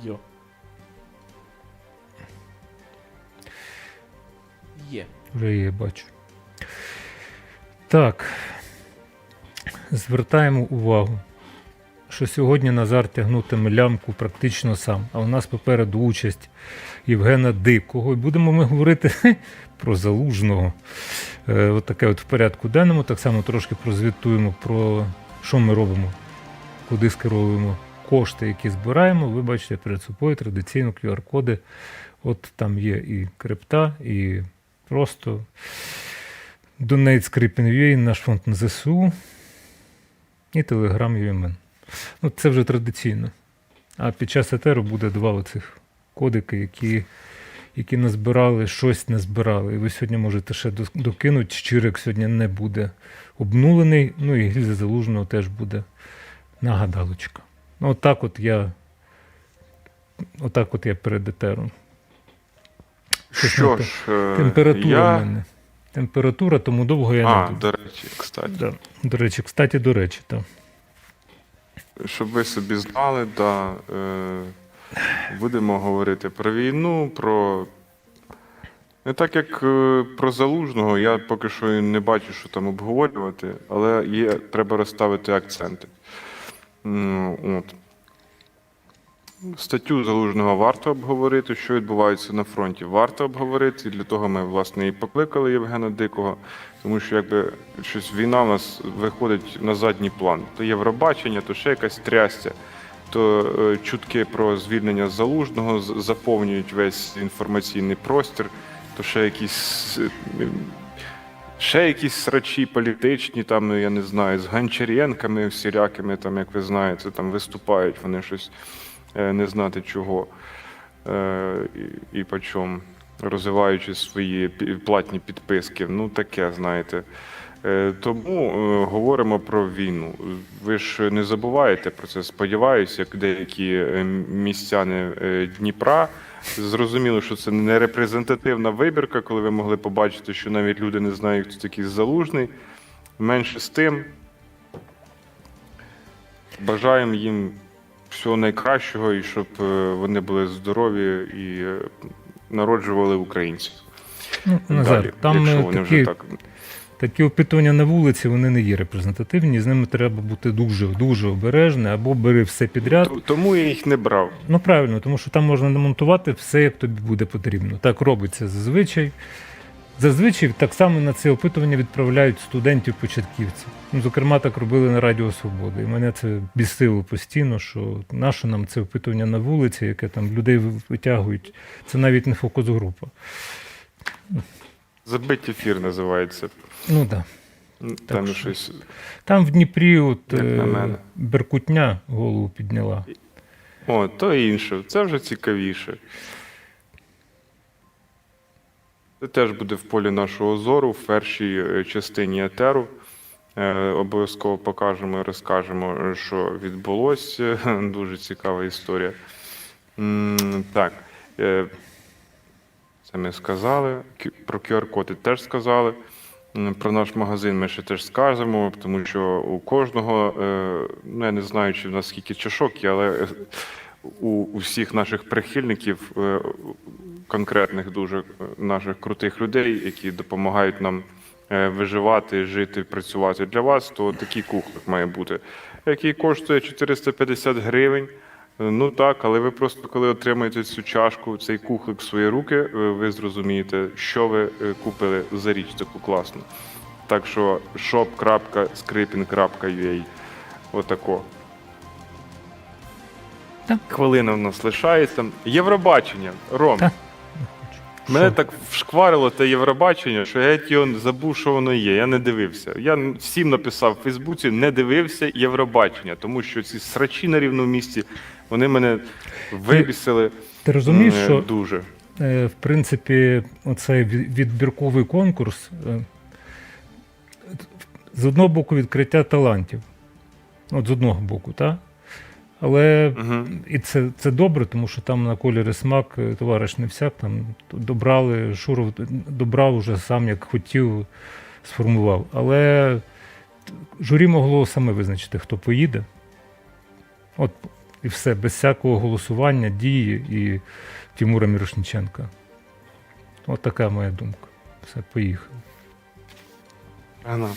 Йо. Є. Вже є, бачу. Так. Звертаємо увагу, що сьогодні Назар тягнутиме лямку практично сам, а у нас попереду участь Євгена Дикого. І будемо ми говорити про Залужного. Отаке от в порядку денному. Так само трошки прозвітуємо про що ми робимо, куди скеровуємо кошти, які збираємо. Ви бачите перед собою традиційно QR-коди. От там є і крипта, і просто Donate Скрипін.ua, наш фонд на ЗСУ і Telegram UMN. Ну, це вже традиційно. А під час етеру буде два оцих кодики, які назбирали, щось не збирали. І ви сьогодні можете ще докинути. Щирик сьогодні не буде обнулений. Ну і гільза Залужного теж буде нагадалочка. Ну, отак от я перед етером. Що ж, температура в мене. Температура, тому довго я не буду. до речі, кстати. Да. До речі, так. Щоб ви собі знали, будемо говорити про війну, не так як про Залужного, я поки що не бачу, що там обговорювати, але треба розставити акценти. От. Статтю Залужного варто обговорити, що відбувається на фронті, варто обговорити. І для того ми, власне, і покликали Євгена Дикого, тому що якби щось війна в нас виходить на задній план. То Євробачення, то ще якась трясця, то чутки про звільнення Залужного заповнюють весь інформаційний простір, то ще якісь срачі політичні, там, я не знаю, з Гончаренками всілякими, там, як ви знаєте, там виступають вони щось не знати чого і по чому, розвиваючи свої платні підписки. Ну, таке, знаєте. Тому говоримо про війну. Ви ж не забуваєте про це, сподіваюся, як деякі містяни Дніпра. Зрозуміло, що це не репрезентативна вибірка, коли ви могли побачити, що навіть люди не знають, хто такий Залужний. Менше з тим, бажаємо їм всього найкращого, і щоб вони були здорові і народжували українців. Ну, Назар, далі, там якщо вони вже так... такі опитування на вулиці, вони не є репрезентативні, з ними треба бути дуже обережним, або бери все підряд. Тому я їх не брав. Ну, правильно, тому що там можна демонтувати все, як тобі буде потрібно. Так робиться зазвичай. Зазвичай так само на це опитування відправляють студентів-початківців. Ну, зокрема, так робили на Радіо Свобода. І мене це бісило постійно, що нащо нам це опитування на вулиці, яке там людей витягують. Це навіть не фокус-група. Забить ефір називається. Ну так. Там щось... Там в Дніпрі Беркутня голову підняла. О, то інше. Це вже цікавіше. Це теж буде в полі нашого зору, в першій частині етеру. Обов'язково покажемо і розкажемо, що відбулося. Дуже цікава історія. Так, це ми сказали. Про QR-коди теж сказали. Про наш магазин ми ще теж скажемо, тому що у кожного, ну я не знаю, чи в нас скільки чашок є, але у всіх наших прихильників, конкретних дуже наших крутих людей, які допомагають нам виживати, жити, працювати для вас, то такий кухлик має бути, який коштує 450 гривень. Ну так, але ви просто, коли отримаєте цю чашку, цей кухлик в свої руки, ви зрозумієте, що ви купили за річ таку класну. Так що shop.skripin.ua. Отако. Так. Хвилина в нас лишається. Євробачення. Ром. Так. Мене так вшкварило те Євробачення, що я його забув, що воно є. Я не дивився. Я всім написав в Фейсбуці, не дивився Євробачення, тому що ці срачі на рівному місці, вони мене вибісили. Ти розумієш, що дуже. В принципі, оцей відбірковий конкурс з одного боку відкриття талантів. От з одного боку, так? Але і це добре, тому що там на кольорі смак товариш не всяк, там добрали, Шуров добрав уже сам, як хотів, сформував. Але журі могло саме визначити, хто поїде. От І все, без всякого голосування, дії і Тимура Мірошниченка. От така моя думка. Все, поїхали. Ага.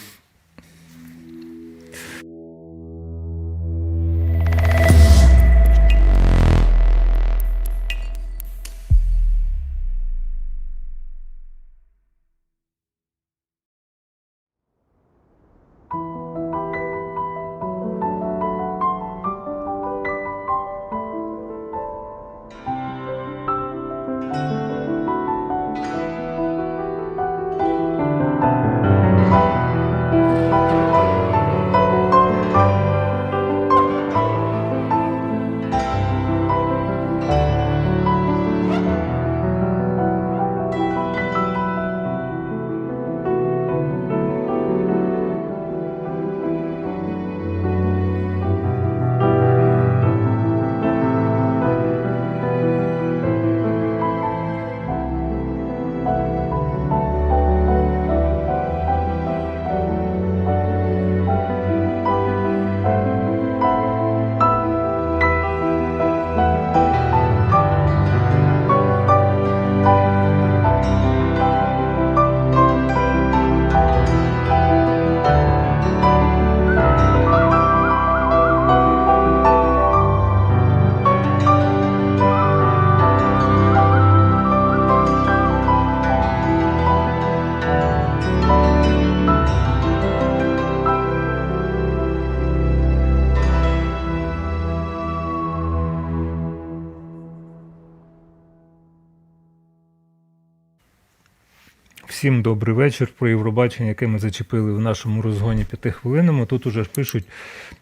Всім добрий вечір. Про Євробачення, яке ми зачепили в нашому розгоні 5-хвилинному. Тут уже пишуть,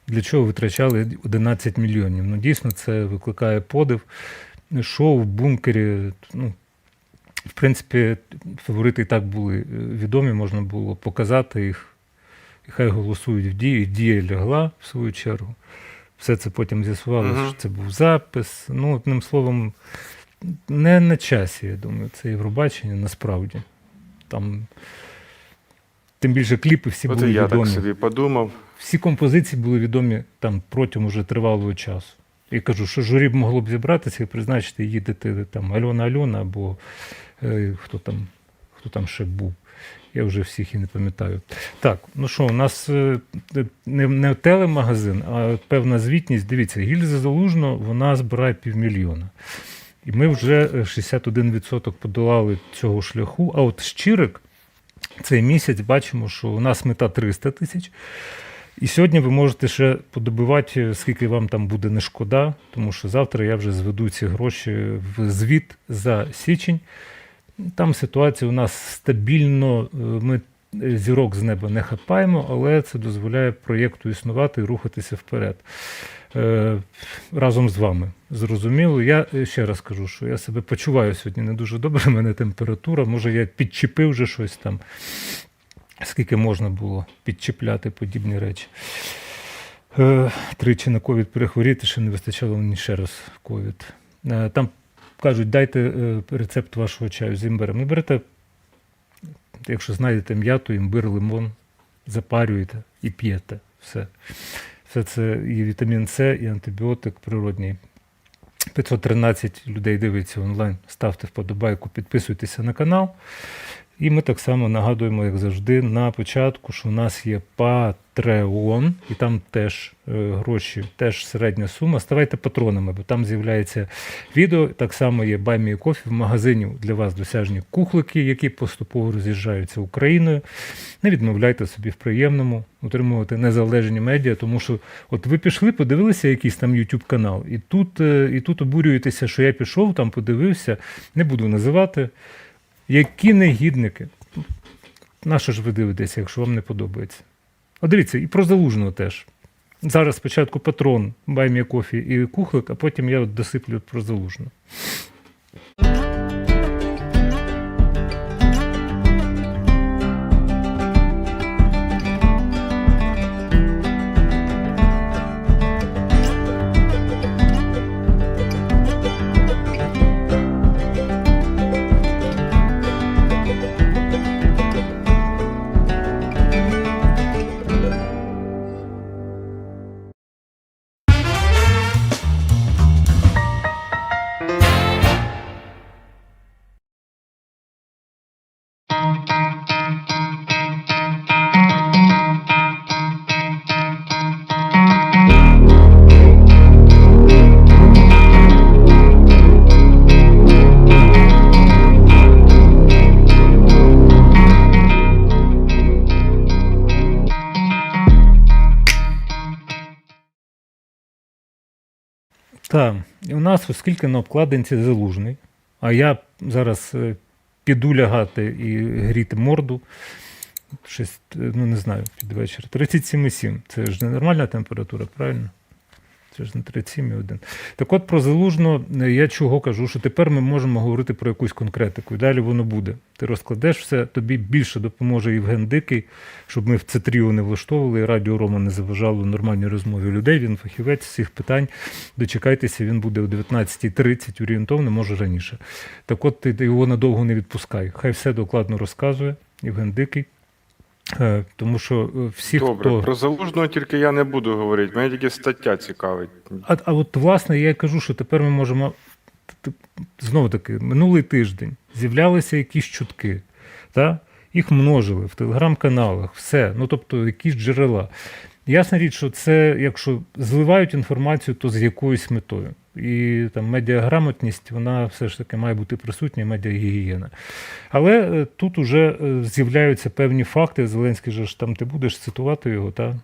для чого витрачали 11 мільйонів. Ну, дійсно, це викликає подив. Шоу в бункері, ну, в принципі, фаворити і так були відомі, можна було показати їх. І хай голосують в дії. Дія лягла, в свою чергу. Все це потім з'ясувалося, що це був запис. Ну, одним словом, не на часі, я думаю, це Євробачення, насправді. Там, тим більше кліпи всі От були і я відомі. так собі подумав. Всі композиції були відомі там протягом уже тривалого часу. Я кажу, що журі б могло б зібратися і призначити, їдете там Альона або хто там ще був. Я вже всіх і не пам'ятаю. Так, ну що, у нас не телемагазин, а певна звітність. Дивіться, Гільза Залужного, вона збирає 500 000. І ми вже 61% подолали цього шляху. А от Щирик, цей місяць, бачимо, що у нас мета 300 000. І сьогодні ви можете ще подобивати, скільки вам там буде не шкода, тому що завтра я вже зведу ці гроші в звіт за січень. Там ситуація у нас стабільно, ми зірок з неба не хапаємо, але це дозволяє проєкту існувати і рухатися вперед. Разом з вами. Зрозуміло. Я ще раз кажу, що я себе почуваю сьогодні не дуже добре, в мене температура, може я підчепив вже щось там, скільки можна було підчіпляти подібні речі. Тричі на ковід перехворіти, ще не вистачало мені ще раз ковід. Там кажуть, дайте рецепт вашого чаю з імбирем. Ну, берете, якщо знайдете м'яту, імбир, лимон, запарюєте і п'єте. Все. Все це і вітамін С, і антибіотик природній. 513 людей дивиться онлайн. Ставте вподобайку, підписуйтеся на канал. І ми так само нагадуємо, як завжди, на початку, що у нас є Patreon, і там теж гроші, теж середня сума. Ставайте патронами, бо там з'являється відео. Так само є Buy Me Coffee, в магазині для вас досяжні кухлики, які поступово роз'їжджаються Україною. Не відмовляйте собі в приємному, утримувати незалежні медіа, тому що от ви пішли, подивилися якийсь там YouTube канал, і тут обурюєтеся, що я пішов, там подивився, не буду називати. Які негідники. На що ж ви дивитеся, якщо вам не подобається? От дивіться, і про Залужного теж. Зараз спочатку патрон, Buy Me Coffee і кухлик, а потім я досиплю про Залужного. Так, і у нас, оскільки на обкладинці Залужний, а я зараз піду лягати і гріти морду, щось, ну не знаю, під вечір. 37,7. Це ж не нормальна температура, правильно? Це ж не 37,1. Так от про Залужного я чого кажу, що тепер ми можемо говорити про якусь конкретику, і далі воно буде. Ти розкладеш все, тобі більше допоможе Євген Дикий, щоб ми в це тріо не влаштовували, і Радіо Рома не заважало нормальній розмові людей. Він фахівець з цих питань. Дочекайтеся, він буде о 19:30 орієнтовно, може раніше. Так от ти його надовго не відпускай. Хай все докладно розказує Євген Дикий. Тому що всі, Добре, хто... про Залужного тільки я не буду говорити, мене тільки стаття цікавить. А от, власне, я й кажу, що тепер ми можемо, знову-таки, минулий тиждень з'являлися якісь чутки, та? Їх множили в телеграм-каналах, все, ну тобто якісь джерела. Ясна річ, що це, якщо зливають інформацію, то з якоюсь метою. І там медіаграмотність, вона все ж таки має бути присутня, медіагігієна. Але тут уже з'являються певні факти. Зеленський же ж там ти будеш цитувати його, та?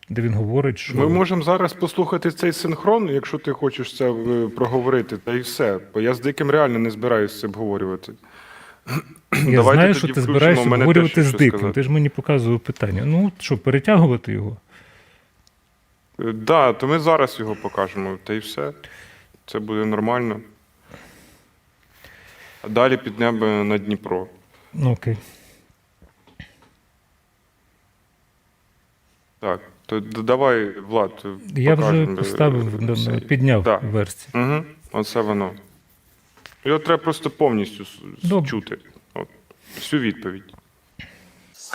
Де він говорить, що... Ми можемо зараз послухати цей синхрон, якщо ти хочеш це проговорити, та і все. Бо я з Диким реально не збираюся це обговорювати. Я знаю, що тоді ти включимо, збираєшся в мене обговорювати теж з що Диким. сказати. Ти ж мені показував питання. Ну, що, перетягувати його? Так, да, то ми зараз його покажемо, та й все. Це буде нормально. А далі піднемо на Дніпро. Ну, окей. Так, то давай, Влад, Я вже покажемо, поставив, цей. підняв Так. версію. Угу, оце воно. Його треба просто повністю Добре. чути. От, всю відповідь.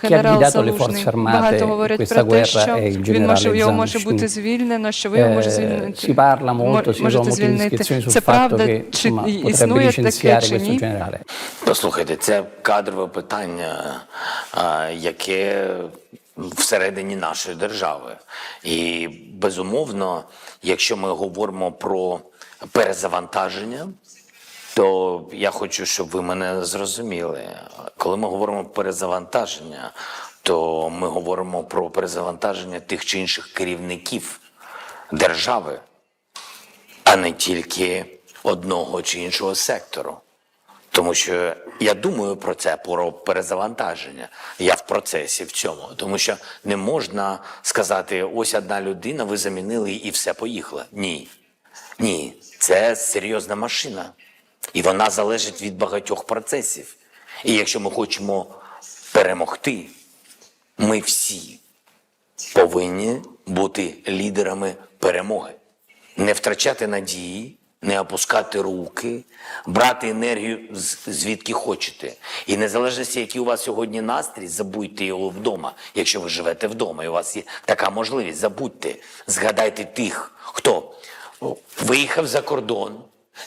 Генерал dato alle Залужний. forze armate Багато in говорять questa про те, guerra що è il він може, generale його може Zanushny. бути звільнено, що ви його можете звільнити. Si parla molto, ci sono Можете molte звільнити. indiscrezioni sul Це fatto правда, che чи insomma, potrebbe існує таке, licenziare чи questo ні? generale. Послухайте, це кадрове питання, яке всередині нашої держави. І, безумовно, якщо ми говоримо про перезавантаження, то я хочу, щоб ви мене зрозуміли. Коли ми говоримо про перезавантаження, то ми говоримо про перезавантаження тих чи інших керівників держави, а не тільки одного чи іншого сектору. Тому що я думаю про це, про перезавантаження. Я в процесі в цьому. Тому що не можна сказати, ось одна людина, ви замінили і все поїхало. Ні. Ні, це серйозна машина. І вона залежить від багатьох процесів. І якщо ми хочемо перемогти, ми всі повинні бути лідерами перемоги. Не втрачати надії, не опускати руки, брати енергію звідки хочете. І незалежно, який у вас сьогодні настрій, забудьте його вдома. Якщо ви живете вдома і у вас є така можливість, забудьте. Згадайте тих, хто виїхав за кордон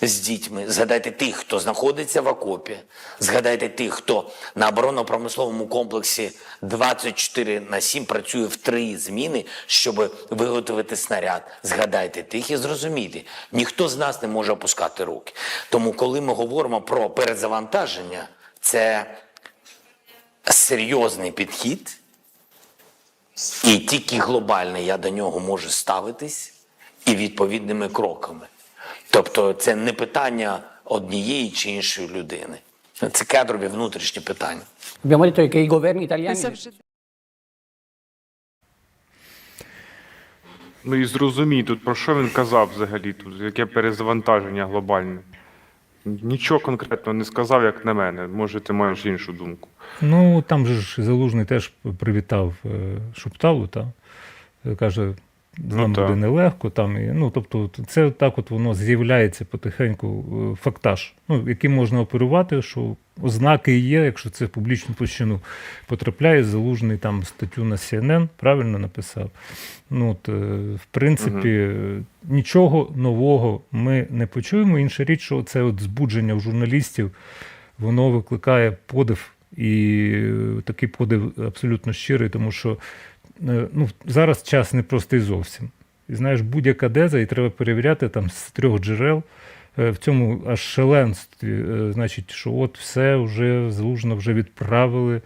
з дітьми, згадайте тих, хто знаходиться в окопі, згадайте тих, хто на оборонно-промисловому комплексі 24/7 працює в 3 зміни, щоб виготовити снаряд. Згадайте тих і зрозумійте, ніхто з нас не може опускати руки. Тому, коли ми говоримо про перезавантаження, це серйозний підхід, і тільки глобальний я до нього можу ставитись і відповідними кроками. Тобто це не питання однієї чи іншої людини. Це кадрові внутрішні питання. Abbiamo detto che i governi italiani Завжди. Ну і зрозумій тут, про що він казав взагалі тут, яке перезавантаження глобальне. Нічого конкретного не сказав, як на мене. Може, ти маєш іншу думку. Ну, там же ж Залужний теж привітав Шупталу, та? Каже, з нами так. буде нелегко. Там, і, ну, тобто, це так от воно з'являється потихеньку, фактаж, ну, яким можна оперувати, що ознаки є, якщо це в публічну площину потрапляє. Залужний там статтю на CNN, правильно написав. Ну, от, в принципі, нічого нового ми не почуємо. Інша річ, що це от збудження в журналістів, воно викликає подив. І такий подив абсолютно щирий, тому що ну, зараз час непростий зовсім. І знаєш, будь-яка деза, і треба перевіряти там з 3 джерел. В цьому аж шаленстві, значить, що от все вже Залужного вже відправили.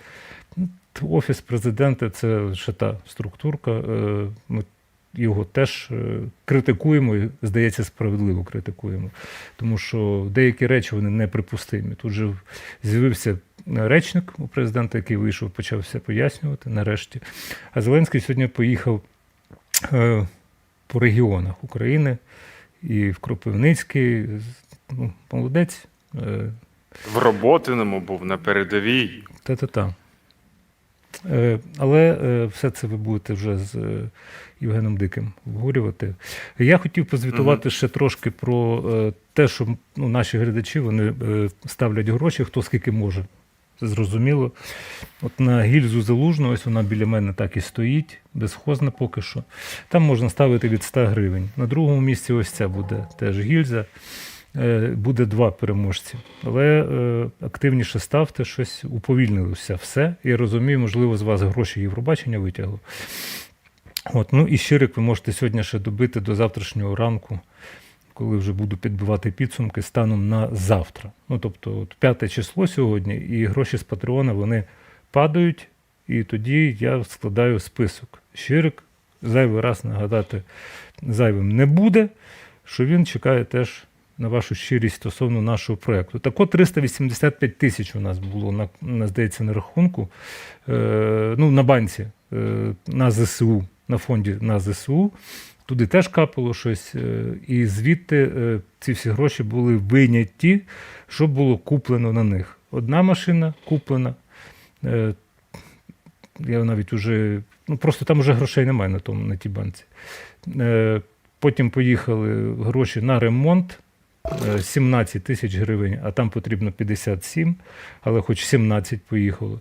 Офіс президента – це ще та структурка. Ми його теж критикуємо і, здається, справедливо критикуємо. Тому що деякі речі вони неприпустимі. Тут же з'явився речник у президента, який вийшов, почав все пояснювати нарешті. А Зеленський сьогодні поїхав по регіонах України і в Кропивницький. Ну, молодець. В Роботиному був на передовій. Та-та-та. Але все це ви будете вже з Євгеном Диким обговорювати. Я хотів позвітувати ще трошки про те, що наші глядачі вони ставлять гроші, хто скільки може. Це зрозуміло. От на гільзу Залужного, ось вона біля мене так і стоїть, безхозна поки що. Там можна ставити від 100 гривень. На другому місці ось ця буде теж гільза. Буде 2 переможці. Але активніше ставте, щось уповільнилося все. Я розумію, можливо, з вас гроші Євробачення витягло. От, ну і щирик ви можете сьогодні ще добити до завтрашнього ранку, коли вже буду підбивати підсумки станом на завтра. Ну, тобто, от 5 число сьогодні, і гроші з Патреона, вони падають, і тоді я складаю список. Щирик, зайвий раз нагадати зайвим не буде, що він чекає теж на вашу щирість стосовно нашого проєкту. Так от 385 тисяч у нас було, здається, на рахунку, на банці, на ЗСУ, на фонді на ЗСУ. Туди теж капало щось, і звідти ці всі гроші були виняті, що було куплено на них. Одна машина куплена, я навіть уже, просто там вже грошей немає на тій банці. Потім поїхали гроші на ремонт, 17 тисяч гривень, а там потрібно 57, але хоч 17 поїхало.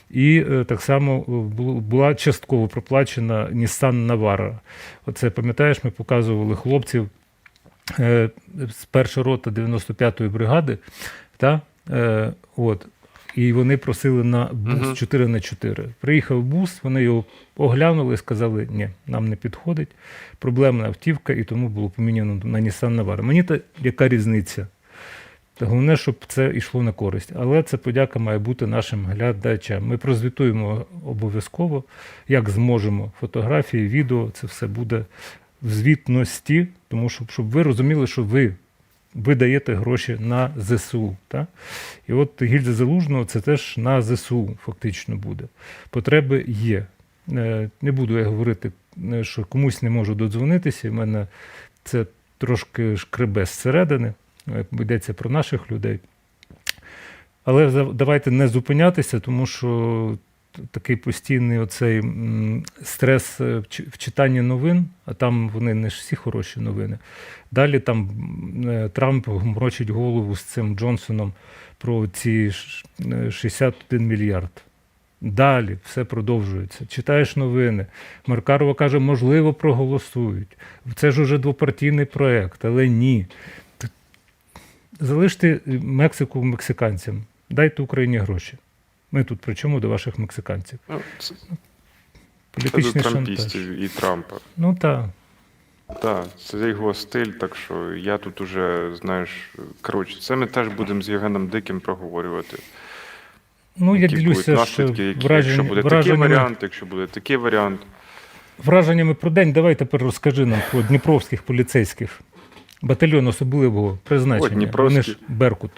І так само була частково проплачена Nissan Navara. Оце, пам'ятаєш, ми показували хлопців з першої роти 95-ї бригади, і вони просили на бус 4х4. Приїхав бус, вони його оглянули і сказали, ні, нам не підходить, проблемна автівка, і тому було поміняно на Nissan Navara. Мені то яка різниця? Головне, щоб це йшло на користь. Але це подяка має бути нашим глядачам. Ми прозвітуємо обов'язково, як зможемо. Фотографії, відео, це все буде в звітності, тому що, щоб ви розуміли, що ви даєте гроші на ЗСУ. Так? І от гільза Залужного – це теж на ЗСУ фактично буде. Потреби є. Не буду я говорити, що комусь не можу додзвонитися, в мене це трошки шкребе зсередини, йдеться про наших людей. Але давайте не зупинятися, тому що такий постійний оцей стрес в читанні новин, а там вони не ж всі хороші новини. Далі там Трамп морочить голову з цим Джонсоном про ці 61 мільярд. Далі все продовжується. Читаєш новини. Маркарова каже, можливо, проголосують. Це ж уже двопартійний проєкт, але ні. Залиште Мексику мексиканцям. Дайте Україні гроші. Ми тут при чому до ваших мексиканців? Політичний це до трампістів і Трампа. Ну так. Так, це його стиль, так що я тут уже, знаєш, коротше, це ми теж будемо з Євгеном Диким проговорювати. Ну, я ділюся, що якщо буде такий варіант, якщо буде такий варіант. Враженнями про день, давай тепер розкажи нам про дніпровських поліцейських. Батальйон особливого призначення. Вони ж Беркут.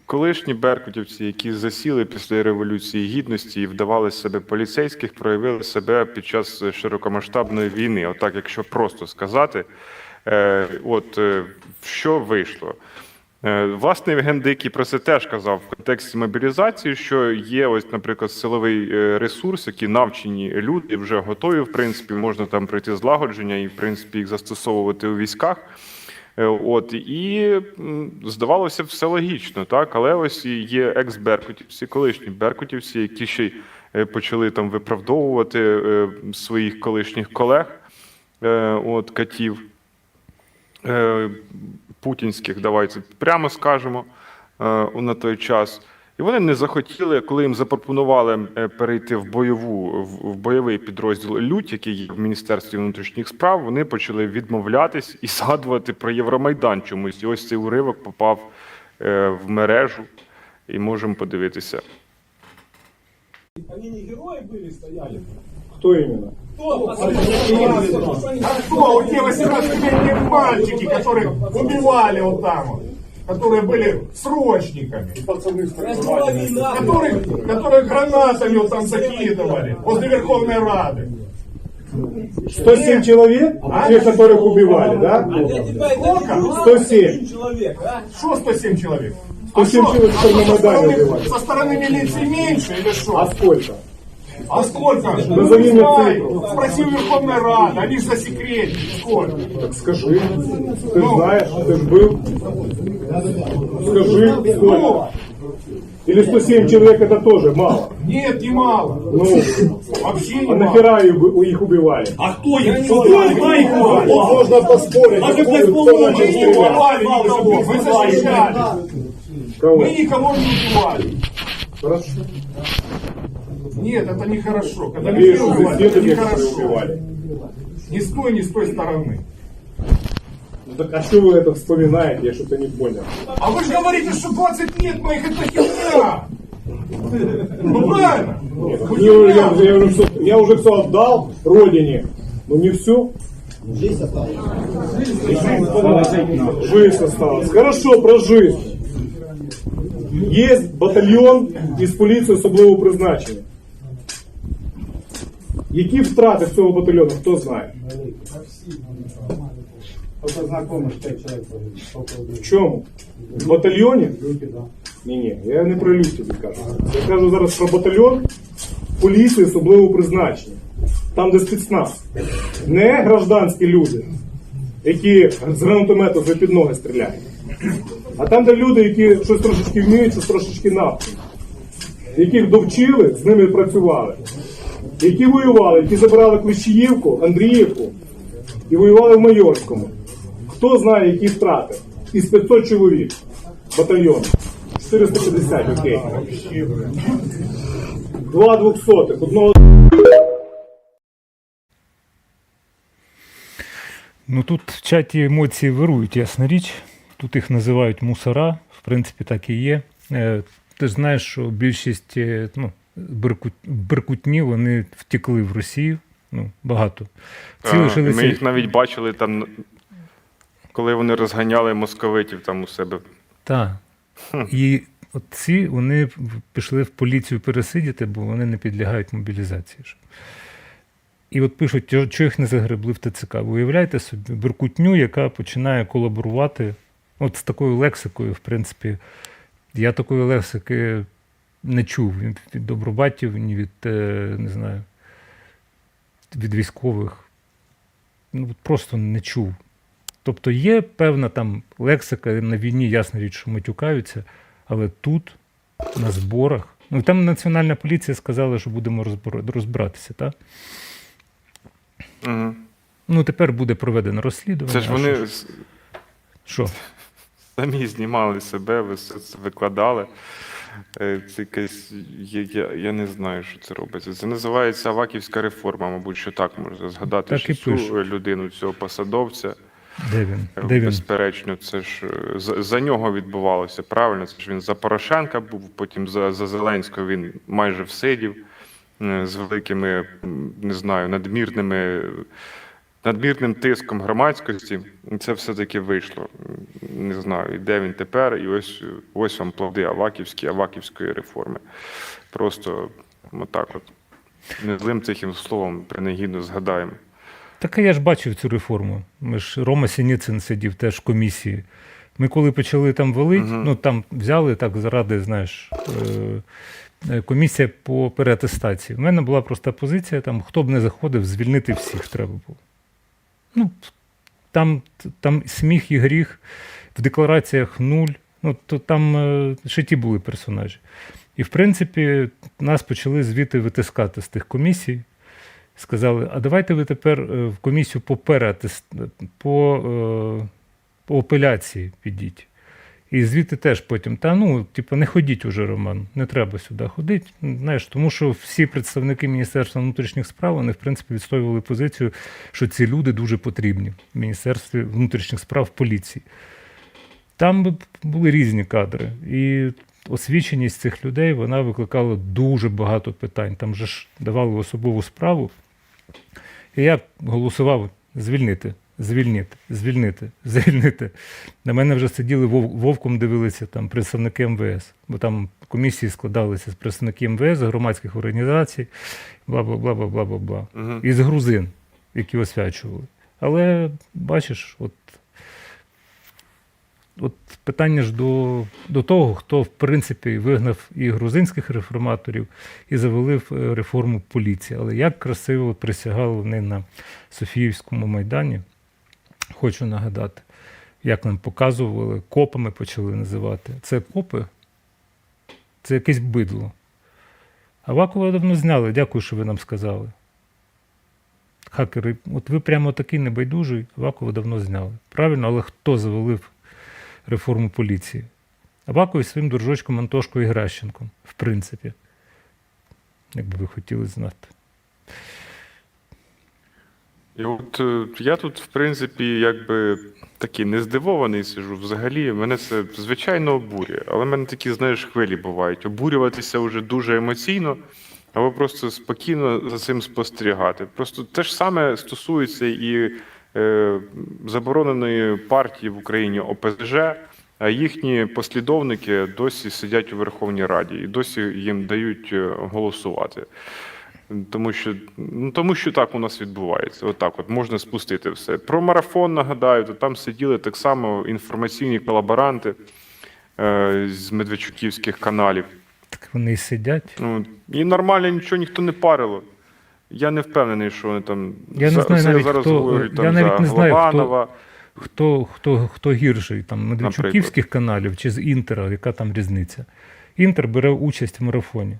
Колишні беркутівці, які засіли після Революції Гідності і вдавали себе поліцейських, проявили себе під час широкомасштабної війни. Отак, якщо просто сказати, що вийшло. Власне, Євген Дикий про це теж казав в контексті мобілізації, що є ось, наприклад, силовий ресурс, які навчені люди, вже готові, в принципі, можна там пройти злагодження і, в принципі, їх застосовувати у військах. І здавалося, все логічно, так? Але ось є екс-беркутівці, колишні беркутівці, які ще й почали там виправдовувати своїх колишніх колег, катів путінських, давайте прямо скажемо, на той час. І вони не захотіли, коли їм запропонували перейти в бойовий підрозділ «Лють», який є в Міністерстві внутрішніх справ, вони почали відмовлятись і згадувати про Євромайдан чомусь. І ось цей уривок попав в мережу, і можемо подивитися. Они не герои были, стояли? Кто именно? А кто? Вот те 18-летние мальчики, которых убивали вот там вот, которые были срочниками, которые гранатами вот там закидывали возле Верховной Рады. 107 человек, тех, которых убивали, да? Сколько? 107. Что 107 человек? 107 человек, которые на Майдане убивали. Со стороны милиции меньше или что? А сколько? А сколько? Назови Не мне знаю. цифру. Спроси у Верховной Рады, они же засекретили. Сколько? Так скажи. Ты ж знаешь, ты ж был. Скажи, сколько? Или 107 человек это тоже мало? Нет, не мало. Ну, Вообще не а мало. нахера их убивали? А кто их убивали? Можно поспорить, кто начал Мы не стрелять. убивали никого, мы защищали. Кого? Мы никого не убивали. Хорошо. Нет, это нехорошо. Когда Надеюсь, людей что убивают, здесь это нет тех, которые нехорошо. убивали. Ни с той стороны. Ну так а что вы это вспоминаете? Я что-то не понял. А вы же говорите, что 20 лет моих это херня. Ну правильно. Ну, херня. Я уже все отдал родине, но не все. Жизнь осталась. Хорошо, про жизнь. Есть батальйон із поліції особливого призначення. Які втрати в цього батальйону, хто знає? В чому? В батальйоні? Ні, я не про люті тобі кажу. Я кажу зараз про батальйон поліції особливого призначення. Там, де спецназ. Не гражданські люди, які з гранатомету за під ноги стріляють. А там, де люди, які щось трошечки вміють, щось трошечки навчені. Яких довчили, з ними працювали. Які воювали, які забирали Клещіївку, Андріївку і воювали в Майорському. Хто знає, які втрати? Із 500 чоловік батальйону. 450, окей. 2 двохсотих, одного... Ну тут в чаті емоції вирують, ясна річ. Тут їх називають мусора, в принципі, так і є. Ти ж знаєш, що більшість беркутні, вони втекли в Росію, багато. Ці лишилися... Ми їх навіть бачили там, коли вони розганяли московитів там у себе. Так. І от ці, вони пішли в поліцію пересидіти, бо вони не підлягають мобілізації. І от пишуть, що їх не загребли в ТЦК. Ви уявляєте собі беркутню, яка починає колаборувати от з такою лексикою, в принципі. Я такої лексики не чув від добробатів, ні від, не знаю, від військових. Просто не чув. Тобто є певна там лексика, на війні, ясна річ, що матюкаються, але тут, на зборах, там Національна поліція сказала, що будемо розбиратися, так? Угу. Тепер буде проведено розслідування. Це ж вони що? Самі знімали себе, викладали. Це якесь, я не знаю, що це робиться. Це називається Аваківська реформа, мабуть, що так можна згадати, так що цю людину, цього посадовця. Де він? Безперечно, це ж за нього відбувалося, правильно? Це ж він за Порошенка був, потім за Зеленського він майже всидів з великими, не знаю, надмірним тиском громадськості. І це все-таки вийшло. Не знаю, і де він тепер, і ось вам плоди Аваківської реформи. Просто отак от. Незлим тихим словом принагідно згадаємо. Так я ж бачив цю реформу. Рома Сініцин сидів теж в комісії. Ми коли почали там валити, там взяли так заради, знаєш, комісія по переатестації. У мене була проста позиція, там, хто б не заходив, звільнити всіх треба було. Там сміх і гріх, в деклараціях нуль, то там ще ті були персонажі. І, в принципі, нас почали звідти витискати з тих комісій. Сказали, а давайте ви тепер в комісію по апеляції підіть. І звідти теж потім, не ходіть уже, Роман, не треба сюди ходити. Знаєш, тому що всі представники Міністерства внутрішніх справ, вони, в принципі, відстоювали позицію, що ці люди дуже потрібні в Міністерстві внутрішніх справ, в поліції. Там були різні кадри. І освіченість цих людей, вона викликала дуже багато питань. Там же ж давали особову справу. І я голосував звільнити, звільнити, звільнити, звільнити. На мене вже сиділи вовком дивилися там представники МВС, бо там комісії складалися з представників МВС, громадських організацій, бла-бла-бла-бла-бла-бла. І з грузин, які освячували. Але, бачиш, от питання ж до того, хто, в принципі, вигнав і грузинських реформаторів, і завалив реформу поліції. Але як красиво присягали вони на Софіївському Майдані, хочу нагадати, як нам показували, копами почали називати. Це копи? Це якесь бидло. Авакова давно зняли, дякую, що ви нам сказали. Хакери, от ви прямо такий небайдужий, Авакова давно зняли. Правильно, але хто завалив реформу поліції? Аваков із своїм дружочком Антошкою Гращенком, в принципі. Якби ви хотіли знати. І от я тут, в принципі, якби такий не здивований сижу. Взагалі, мене це звичайно обурює. Але в мене такі, знаєш, хвилі бувають. Обурюватися вже дуже емоційно, або просто спокійно за цим спостерігати. Просто те ж саме стосується і забороненої партії в Україні ОПЗЖ, а їхні послідовники досі сидять у Верховній Раді і досі їм дають голосувати. Тому що так у нас відбувається. Отак от можна спустити все. Про марафон нагадаю, то там сиділи так само інформаційні колаборанти з медведчуківських каналів. Так вони і сидять. І нормально нічого ніхто не парило. Я не впевнений, що вони там... Я не знаю навіть, зараз хто, говорю, там, я навіть не знаю, Голованова. хто гірший, там, медведчуківських каналів чи з Інтера, яка там різниця. Інтер бере участь в марафоні.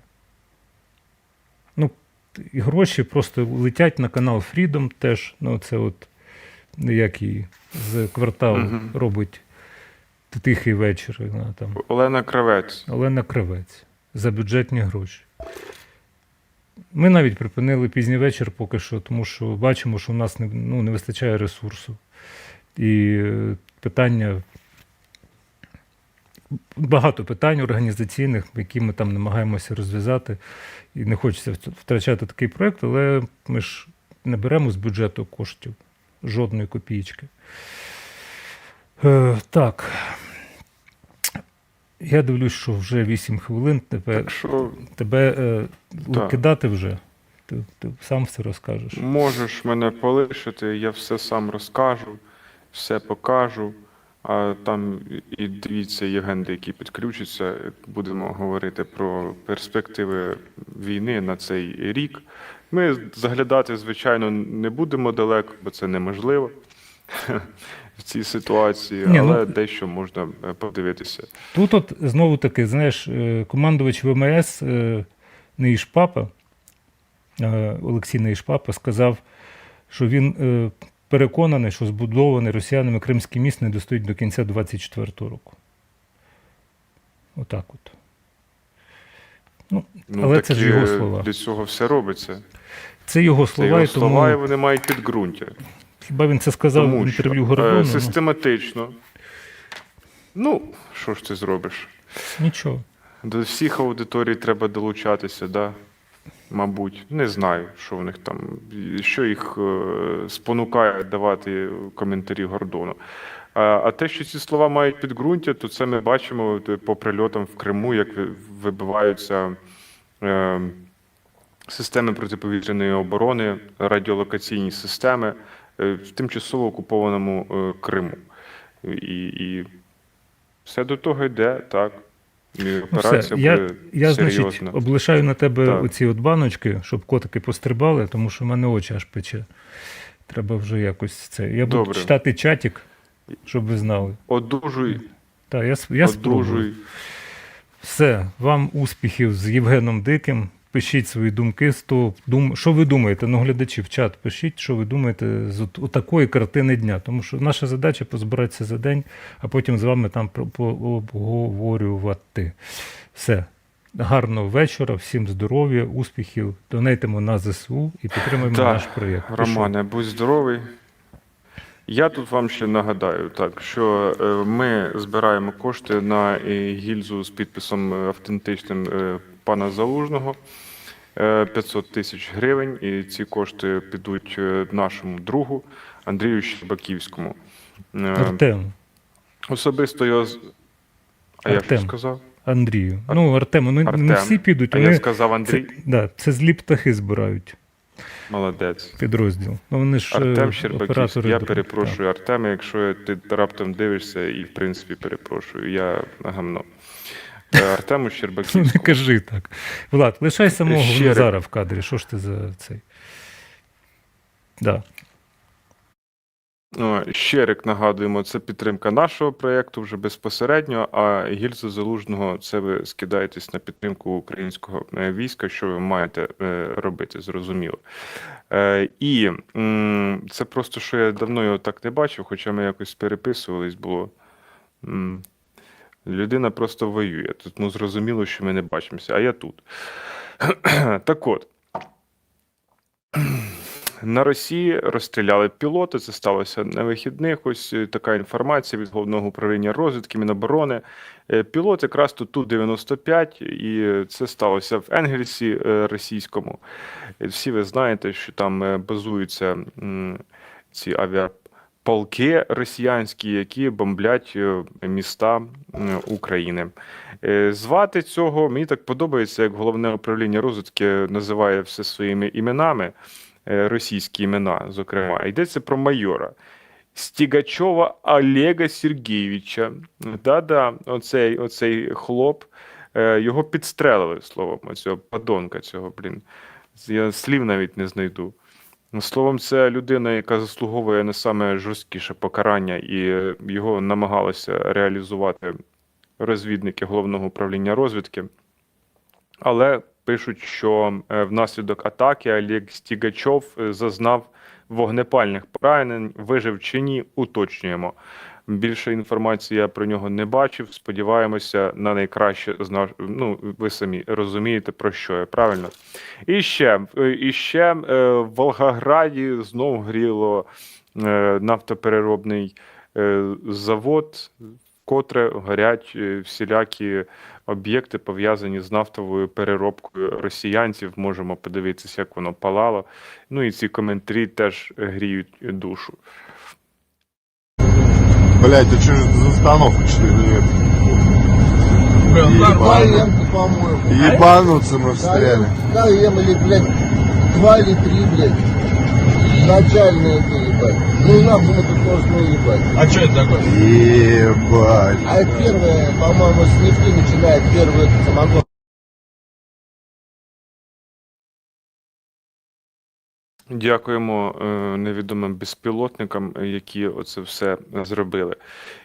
І гроші просто летять на канал Freedom теж. Це от, як її, з кварталу робить тихий вечір. Там. Олена Кравець. Олена Кравець. За бюджетні гроші. Ми навіть припинили пізній вечір поки що, тому що бачимо, що в нас не вистачає ресурсу. І питання, багато питань організаційних, які ми там намагаємося розв'язати. І не хочеться втрачати такий проєкт, але ми ж не беремо з бюджету коштів, жодної копійки. Так. Я дивлюсь, що вже 8 хвилин. Тебе кидати вже? Ти сам все розкажеш. Можеш мене полишити, я все сам розкажу, все покажу. А там і дивіться Євгенди, які підключаться, будемо говорити про перспективи війни на цей рік. Ми заглядати, звичайно, не будемо далеко, бо це неможливо в цій ситуації, але дещо можна подивитися. Тут от знову таки, знаєш, командувач ВМС Неїшпапа, Олексій Неїшпапа сказав, що він переконаний, що збудований росіянами Кримський міст не достоїть до кінця 2024 року. Отак от. Але це ж його слова. Для цього все робиться. Це його слова, це його тому... слова, і вони мають підґрунтя. Хіба він це сказав в інтерв'ю Гордону? Систематично. Що ж ти зробиш? Нічого. До всіх аудиторій треба долучатися, да? Мабуть. Не знаю, що в них там, що їх спонукає давати коментарі Гордону. А те, що ці слова мають підґрунтя, то це ми бачимо по прильотам в Криму, як вибиваються системи протиповітряної оборони, радіолокаційні системи в тимчасово окупованому Криму. І все до того йде, так. Операція буде я серйозна. Значить, облишаю на тебе оці от баночки, щоб котики пострибали, тому що в мене очі аж пече. Треба вже якось це. Я буду читати чатик, щоб ви знали. Одужуй. Так, я спробую. Все, вам успіхів з Євгеном Диким. Пишіть свої думки з того, що ви думаєте, глядачі в чат, пишіть, що ви думаєте з такої картини дня. Тому що наша задача позбиратися за день, а потім з вами там поговорювати. Все. Гарного вечора, всім здоров'я, успіхів, донейтимо на ЗСУ і підтримуємо наш проєкт. Романе, будь здоровий. Я тут вам ще нагадаю, що ми збираємо кошти на гільзу з підписом автентичним пана Залужного. 500 тисяч гривень, і ці кошти підуть нашому другу Андрію Щербаківському. Артем. Особисто його... А я що Артем. сказав? Андрію. Ну, Артем, не Артем. всі підуть. А Вони... я сказав Андрій? Це злі птахи збирають Молодець. підрозділ. Ну, вони ж Артем Щербаківський. оператори. Я перепрошую, Артеме, якщо ти раптом дивишся, і в принципі перепрошую, я гамно. Артему Не Щербаківському. кажи так. Влад, лишай самого Щиро. Назара в кадрі. Що ж ти за цей? Да. Щерик, нагадуємо, це підтримка нашого проєкту вже безпосередньо, а гільзу Залужного це ви скидаєтесь на підтримку українського війська, що ви маєте робити, зрозуміло. І це просто, що я давно його так не бачив, хоча ми якось переписувались, було. Людина просто воює. Тут зрозуміло, що ми не бачимося, а я тут. Так от. На Росії розстріляли пілоти, це сталося на вихідних, ось така інформація від Головного управління розвідки Міноборони. Пілот якраз Ту-95, і це сталося в Енгельсі російському. Всі ви знаєте, що там базуються ці авіаполки росіянські, які бомблять міста України. Звати цього, мені так подобається, як Головне управління розвідки називає все своїми іменами, російські імена, зокрема. Йдеться про майора Стігачова Олега Сергійовича. Да-да, оцей хлоп, його підстрелили, словом, оцього подонка цього, Я слів навіть не знайду. Словом, це людина, яка заслуговує на саме жорсткіше покарання, і його намагалися реалізувати розвідники Головного управління розвідки. Але пишуть, що внаслідок атаки Олег Стігачов зазнав вогнепальних поранень, вижив чи ні, уточнюємо. Більше інформації я про нього не бачив, сподіваємося на найкраще, ви самі розумієте, про що я, правильно? І ще в Волгограді знов гріло нафтопереробний завод, котре горять всілякі об'єкти, пов'язані з нафтовою переробкою росіянців. Можемо подивитися, як воно палало. Ну і ці коментарі теж гріють душу. Блять, а что это за установка 4 лет? Ебануться мы встряли. Да, ебали, блядь, 2 или 3, блядь. Начальные это, ебать. Ну, нам мы тут должны ебать. А что это такое? Ебать. А первое, по-моему, с нефти начинает первый этот самогон. Дякуємо невідомим безпілотникам, які оце все зробили.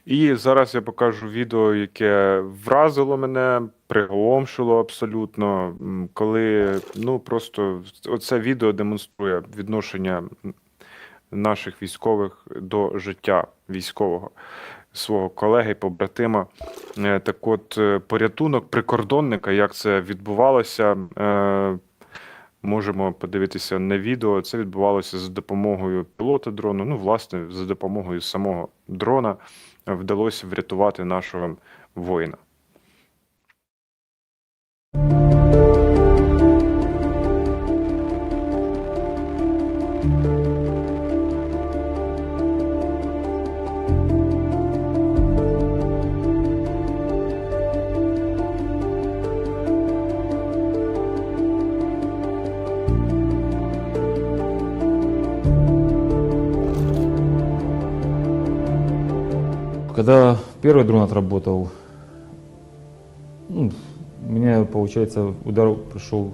І зараз я покажу відео, яке вразило мене, приголомшило абсолютно, коли, просто оце відео демонструє відношення наших військових до життя військового, свого колеги, побратима. Так от, порятунок прикордонника, як це відбувалося, можемо подивитися на відео. Це відбувалося за допомогою пілота дрону. Власне, за допомогою самого дрона вдалося врятувати нашого воїна. Когда первый дрон отработал, у меня, получается, удар пришел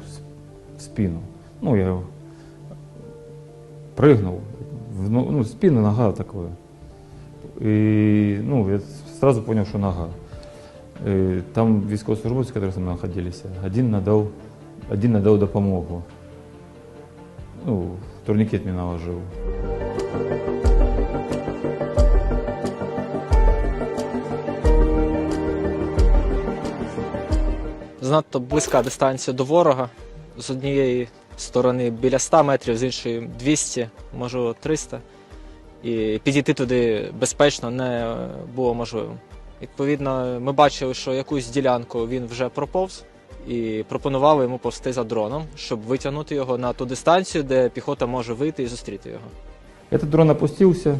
в спину. Я прыгнул, спина, нога такое. И, я сразу понял, что нога. И там військовослужбовцы, которые со мной находились, один надал допомогу. Турникет мне наложил. Занадто близька дистанція до ворога. З однієї сторони біля 100 метрів, з іншої 200, може 300. І підійти туди безпечно не було можливим. Відповідно, ми бачили, що якусь ділянку він вже проповз і пропонували йому повсти за дроном, щоб витягнути його на ту дистанцію, де піхота може вийти і зустріти його. Этот дрон опустился,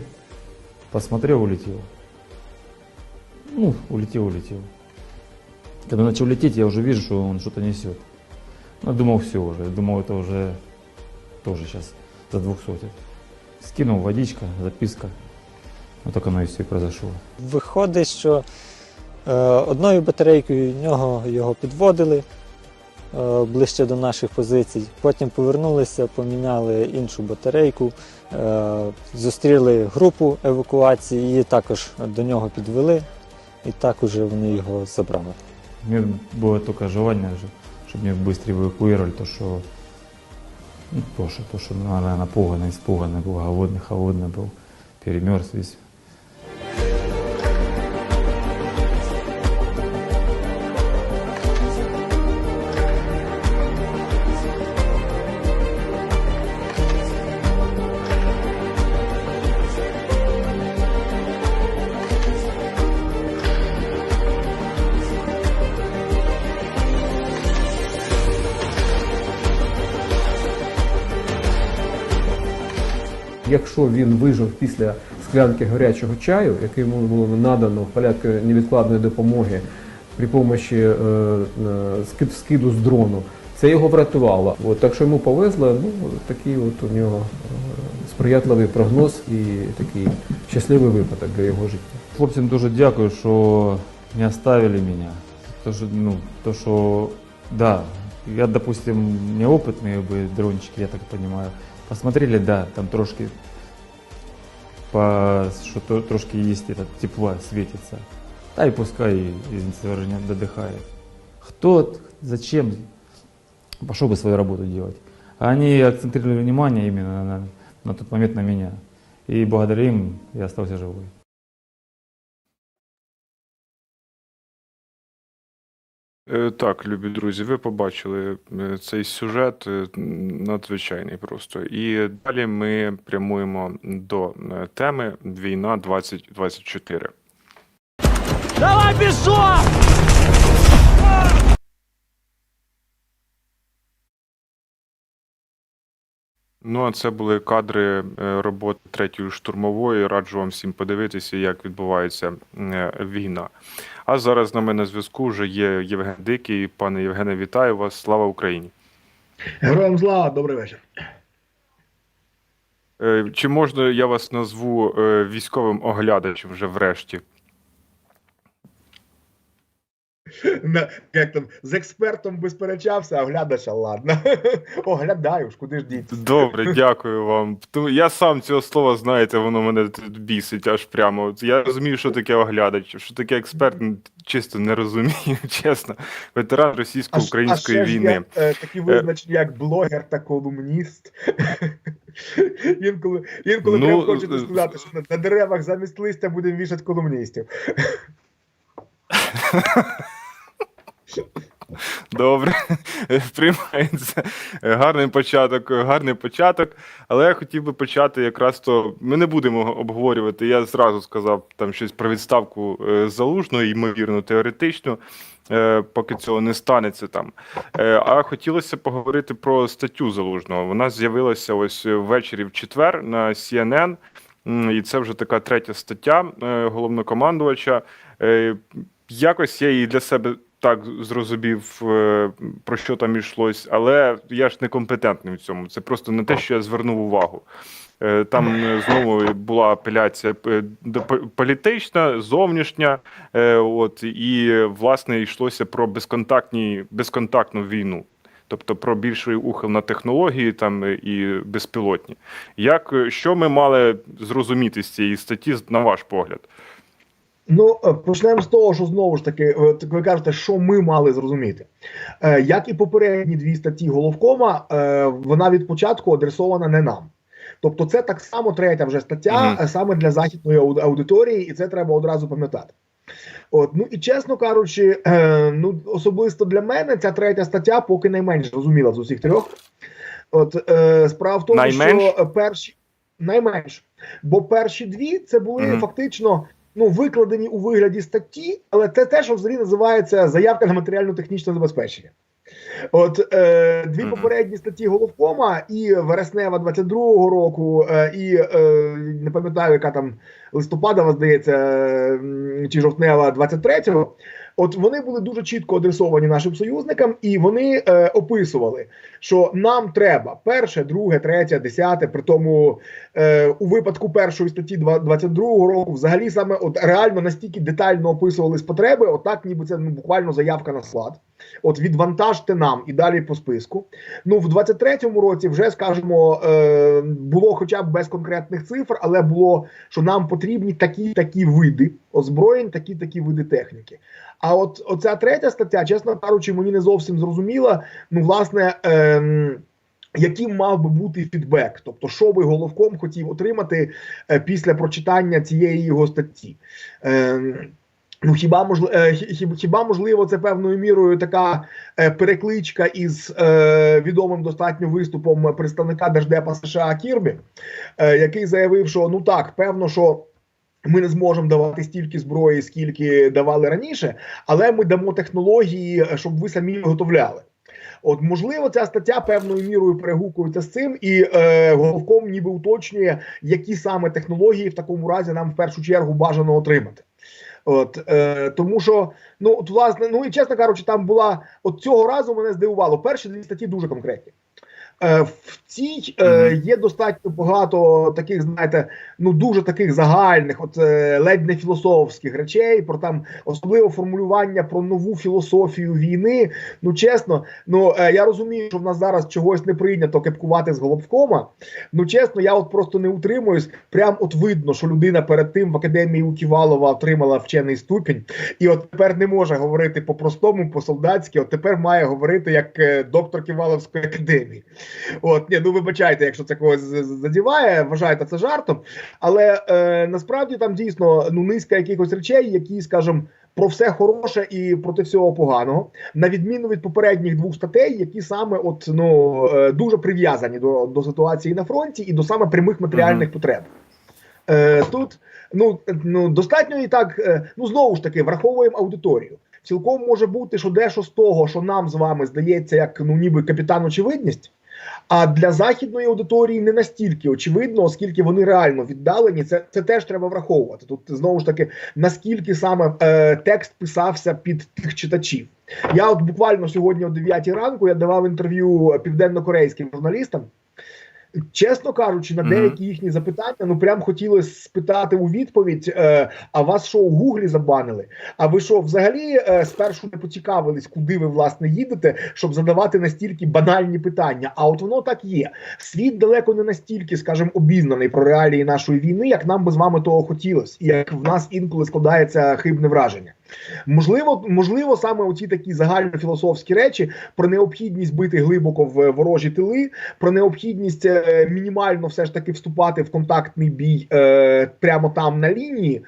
посмотрел, улетел. Ну, улетел. Когда начал лететь, я уже вижу, что он что-то несет. Ну, думал, все уже. Думал, это уже тоже сейчас за 200. Скинул водичка, записка. Вот так оно и все и произошло. Виходить, що одною батарейкою його підводили ближче до наших позицій. Потім повернулися, поміняли іншу батарейку, зустріли групу евакуації, її також до нього підвели, і так уже вони його забрали. У меня было только желание, чтобы меня быстро эвакуировали, то что наверное, напуганный, испуганный был, голодный, холодный был, перемерз весь. Якщо він вижив після склянки гарячого чаю, який йому було надано в порядку невідкладної допомоги при допомозі скиду з дрону, це його врятувало. Так що йому повезло, такий у нього сприятливий прогноз і такий щасливий випадок для його життя. Хлопцям дуже дякую, що не оставили мене. То, що, да, я, допустим, неопытные дрончики, я так понимаю, посмотрели, да, там трошки, что трошки есть этот тепла, светится. Да и пускай, извините, выражение, додыхает. Кто, зачем, пошел бы свою работу делать. А они акцентировали внимание именно на тот момент на меня. И благодаря им я остался живой. Так, любі друзі, ви побачили цей сюжет надзвичайний просто. І далі ми прямуємо до теми «Війна 2024». Давай, бежом! Ну, а це були кадри роботи 3-ї штурмової. Раджу вам всім подивитися, як відбувається війна. А зараз з нами на зв'язку вже є Євген Дикий. Пане Євгене, вітаю вас. Слава Україні. Героям слава, добрий вечір. Чи можна я вас назву військовим оглядачем вже врешті? Як там, з експертом би сперечався, а оглядача, ладно. Оглядаю ж, куди ж діти. Добре, дякую вам. Я сам цього слова, знаєте, воно мене тут бісить аж прямо. Я розумію, що таке оглядач, що таке експерт, чисто не розумію, чесно. Ветеран російсько-української війни. Такі визначення, як блогер та колумніст. Інколи прям хочете сказати, що на деревах замість листя будемо вішати колумністів. Добре, приймається. Гарний початок. Але я хотів би почати якраз то, ми не будемо обговорювати, я зразу сказав там щось про відставку Залужного, ймовірно, теоретично, поки цього не станеться там. А хотілося поговорити про статтю Залужного. Вона з'явилася ось ввечері в четвер на CNN, і це вже така 3-я стаття головнокомандувача. Якось я її для себе так зрозумів, про що там йшлось, але я ж некомпетентний в цьому. Це просто не те, що я звернув увагу. Там знову була апеляція політична, зовнішня, і, власне, йшлося про безконтактну війну. Тобто про більший ухил на технології там і безпілотні. Що ми мали зрозуміти з цієї статті, на ваш погляд? Ну, почнемо з того, що знову ж таки, ви кажете, що ми мали зрозуміти. Як і попередні 2 статті Головкома, вона від початку адресована не нам. Тобто це так само 3-я вже стаття, саме для західної аудиторії, і це треба одразу пам'ятати. Ну і чесно кажучи, особисто для мене ця 3-я стаття поки найменш зрозуміла з усіх 3. Справа в тому, що найменш. Бо перші 2 це були фактично викладені у вигляді статті, але це те, що взагалі називається заявка на матеріально-технічне забезпечення. От дві попередні статті Головкома, і вереснева 22-го року, і не пам'ятаю, яка там листопадова, здається, чи жовтнева 23-го. От вони були дуже чітко адресовані нашим союзникам, і вони описували, що нам треба перше, друге, третє, десяте, при тому у випадку першої статті 22-го року взагалі саме от реально настільки детально описувались потреби, отак ніби це буквально заявка на склад. От відвантажте нам і далі по списку. Ну, в 23-му році вже, скажімо, було хоча б без конкретних цифр, але було, що нам потрібні такі види озброєнь, такі види техніки. А от оця третя стаття, чесно кажучи, мені не зовсім зрозуміла, ну, власне, яким мав би бути фідбек, тобто, що би Головком хотів отримати після прочитання цієї його статті. Ну, хіба можливо це певною мірою така перекличка із відомим достатньо виступом представника Держдепа США Кірбі, який заявив, що ну так, певно, що ми не зможемо давати стільки зброї, скільки давали раніше, але ми дамо технології, щоб ви самі виготовляли. От, можливо, ця стаття певною мірою перегукується з цим, і Головком ніби уточнює, які саме технології в такому разі нам в першу чергу бажано отримати. От, тому що, ну, от, власне, ну і чесно кажучи, там була, от цього разу мене здивувало, перші дві статті дуже конкретні. В цій є достатньо багато таких, знаєте, ну дуже таких загальних, от ледь не філософських речей, про там особливо формулювання про нову філософію війни. Ну чесно, ну я розумію, що в нас зараз чогось не прийнято кепкувати з Головкома. Ну чесно, я от просто не утримуюсь. Прям от видно, що людина перед тим в академії у Ківалова отримала вчений ступінь, і от тепер не може говорити по-простому, по-солдатськи, от тепер має говорити як доктор Ківаловської академії. От, ні, ну вибачайте, якщо це когось задіває, вважайте це жартом, але насправді там дійсно ну низка якихось речей, які, скажімо, про все хороше і проти всього поганого, на відміну від попередніх двох статей, які саме от, ну, дуже прив'язані до ситуації на фронті і до саме прямих матеріальних потреб. Тут ну, достатньо і так, ну знову ж таки, враховуємо аудиторію. Цілком може бути, що дещо з того, що нам з вами здається як ну ніби капітан очевидність, а для західної аудиторії не настільки очевидно, оскільки вони реально віддалені, це теж треба враховувати. Тут знову ж таки, наскільки саме текст писався під тих читачів. Я от буквально сьогодні о 9 ранку я давав інтерв'ю південно-корейським журналістам. Чесно кажучи, на деякі їхні запитання, ну прям хотілося спитати у відповідь, а вас що у Гуглі забанили? А ви що взагалі спершу не поцікавились, куди ви власне їдете, щоб задавати настільки банальні питання? А от воно так є. Світ далеко не настільки, скажімо, обізнаний про реалії нашої війни, як нам би з вами того хотілося, і як в нас інколи складається хибне враження. Можливо, саме оці такі загальнофілософські речі про необхідність бити глибоко в ворожі тили, про необхідність мінімально все ж таки вступати в контактний бій прямо там на лінії,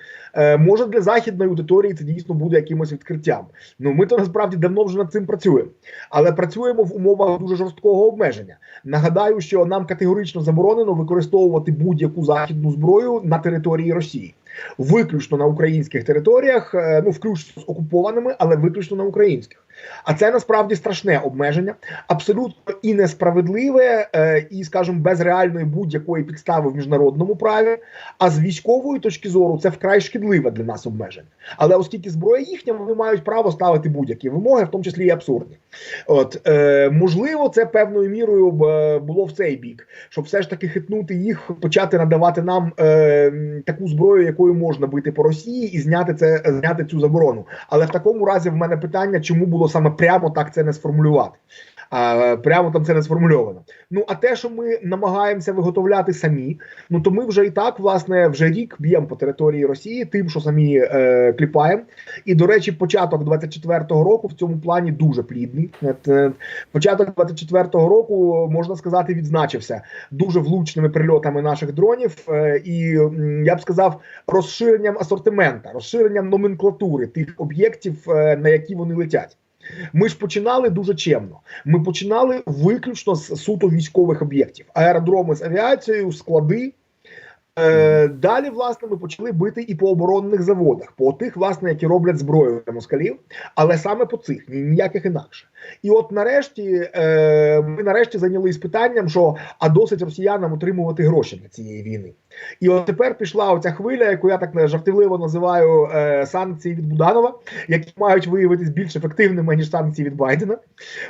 може для західної аудиторії це дійсно буде якимось відкриттям. Ну, ми то насправді давно вже над цим працюємо. Але працюємо в умовах дуже жорсткого обмеження. Нагадаю, що нам категорично заборонено використовувати будь-яку західну зброю на території Росії. Виключно на українських територіях, ну, включно з окупованими, але виключно на українських. А це насправді страшне обмеження, абсолютно і несправедливе, і, скажімо, без реальної будь-якої підстави в міжнародному праві, а з військової точки зору це вкрай шкідливе для нас обмеження. Але оскільки зброя їхня, вони мають право ставити будь-які вимоги, в тому числі і абсурдні. От, можливо, це певною мірою було в цей бік, щоб все ж таки хитнути їх, почати надавати нам таку зброю, якою можна бити по Росії і зняти цю заборону. Але в такому разі в мене питання, чому було саме прямо так це не сформулювати. Прямо там це не сформульовано. Ну, а те, що ми намагаємося виготовляти самі, ну, то ми вже і так, власне, вже рік б'ємо по території Росії тим, що самі кліпаємо. І, до речі, початок 24-го року в цьому плані дуже плідний. Початок 24-го року, можна сказати, відзначився дуже влучними прильотами наших дронів і, я б сказав, розширенням асортимента, розширенням номенклатури тих об'єктів, на які вони летять. Ми ж починали дуже чемно. Ми починали виключно з суто військових об'єктів. Аеродроми з авіацією, склади, Далі, власне, ми почали бити і по оборонних заводах, по тих, власне, які роблять зброю для москалів, але саме по цих, ніяких інакше. І от нарешті, ми нарешті зайнялись питанням, що а досить росіянам отримувати гроші для цієї війни. І от тепер пішла оця хвиля, яку я так жартівливо називаю санкції від Буданова, які мають виявитись більш ефективними, ніж санкції від Байдена.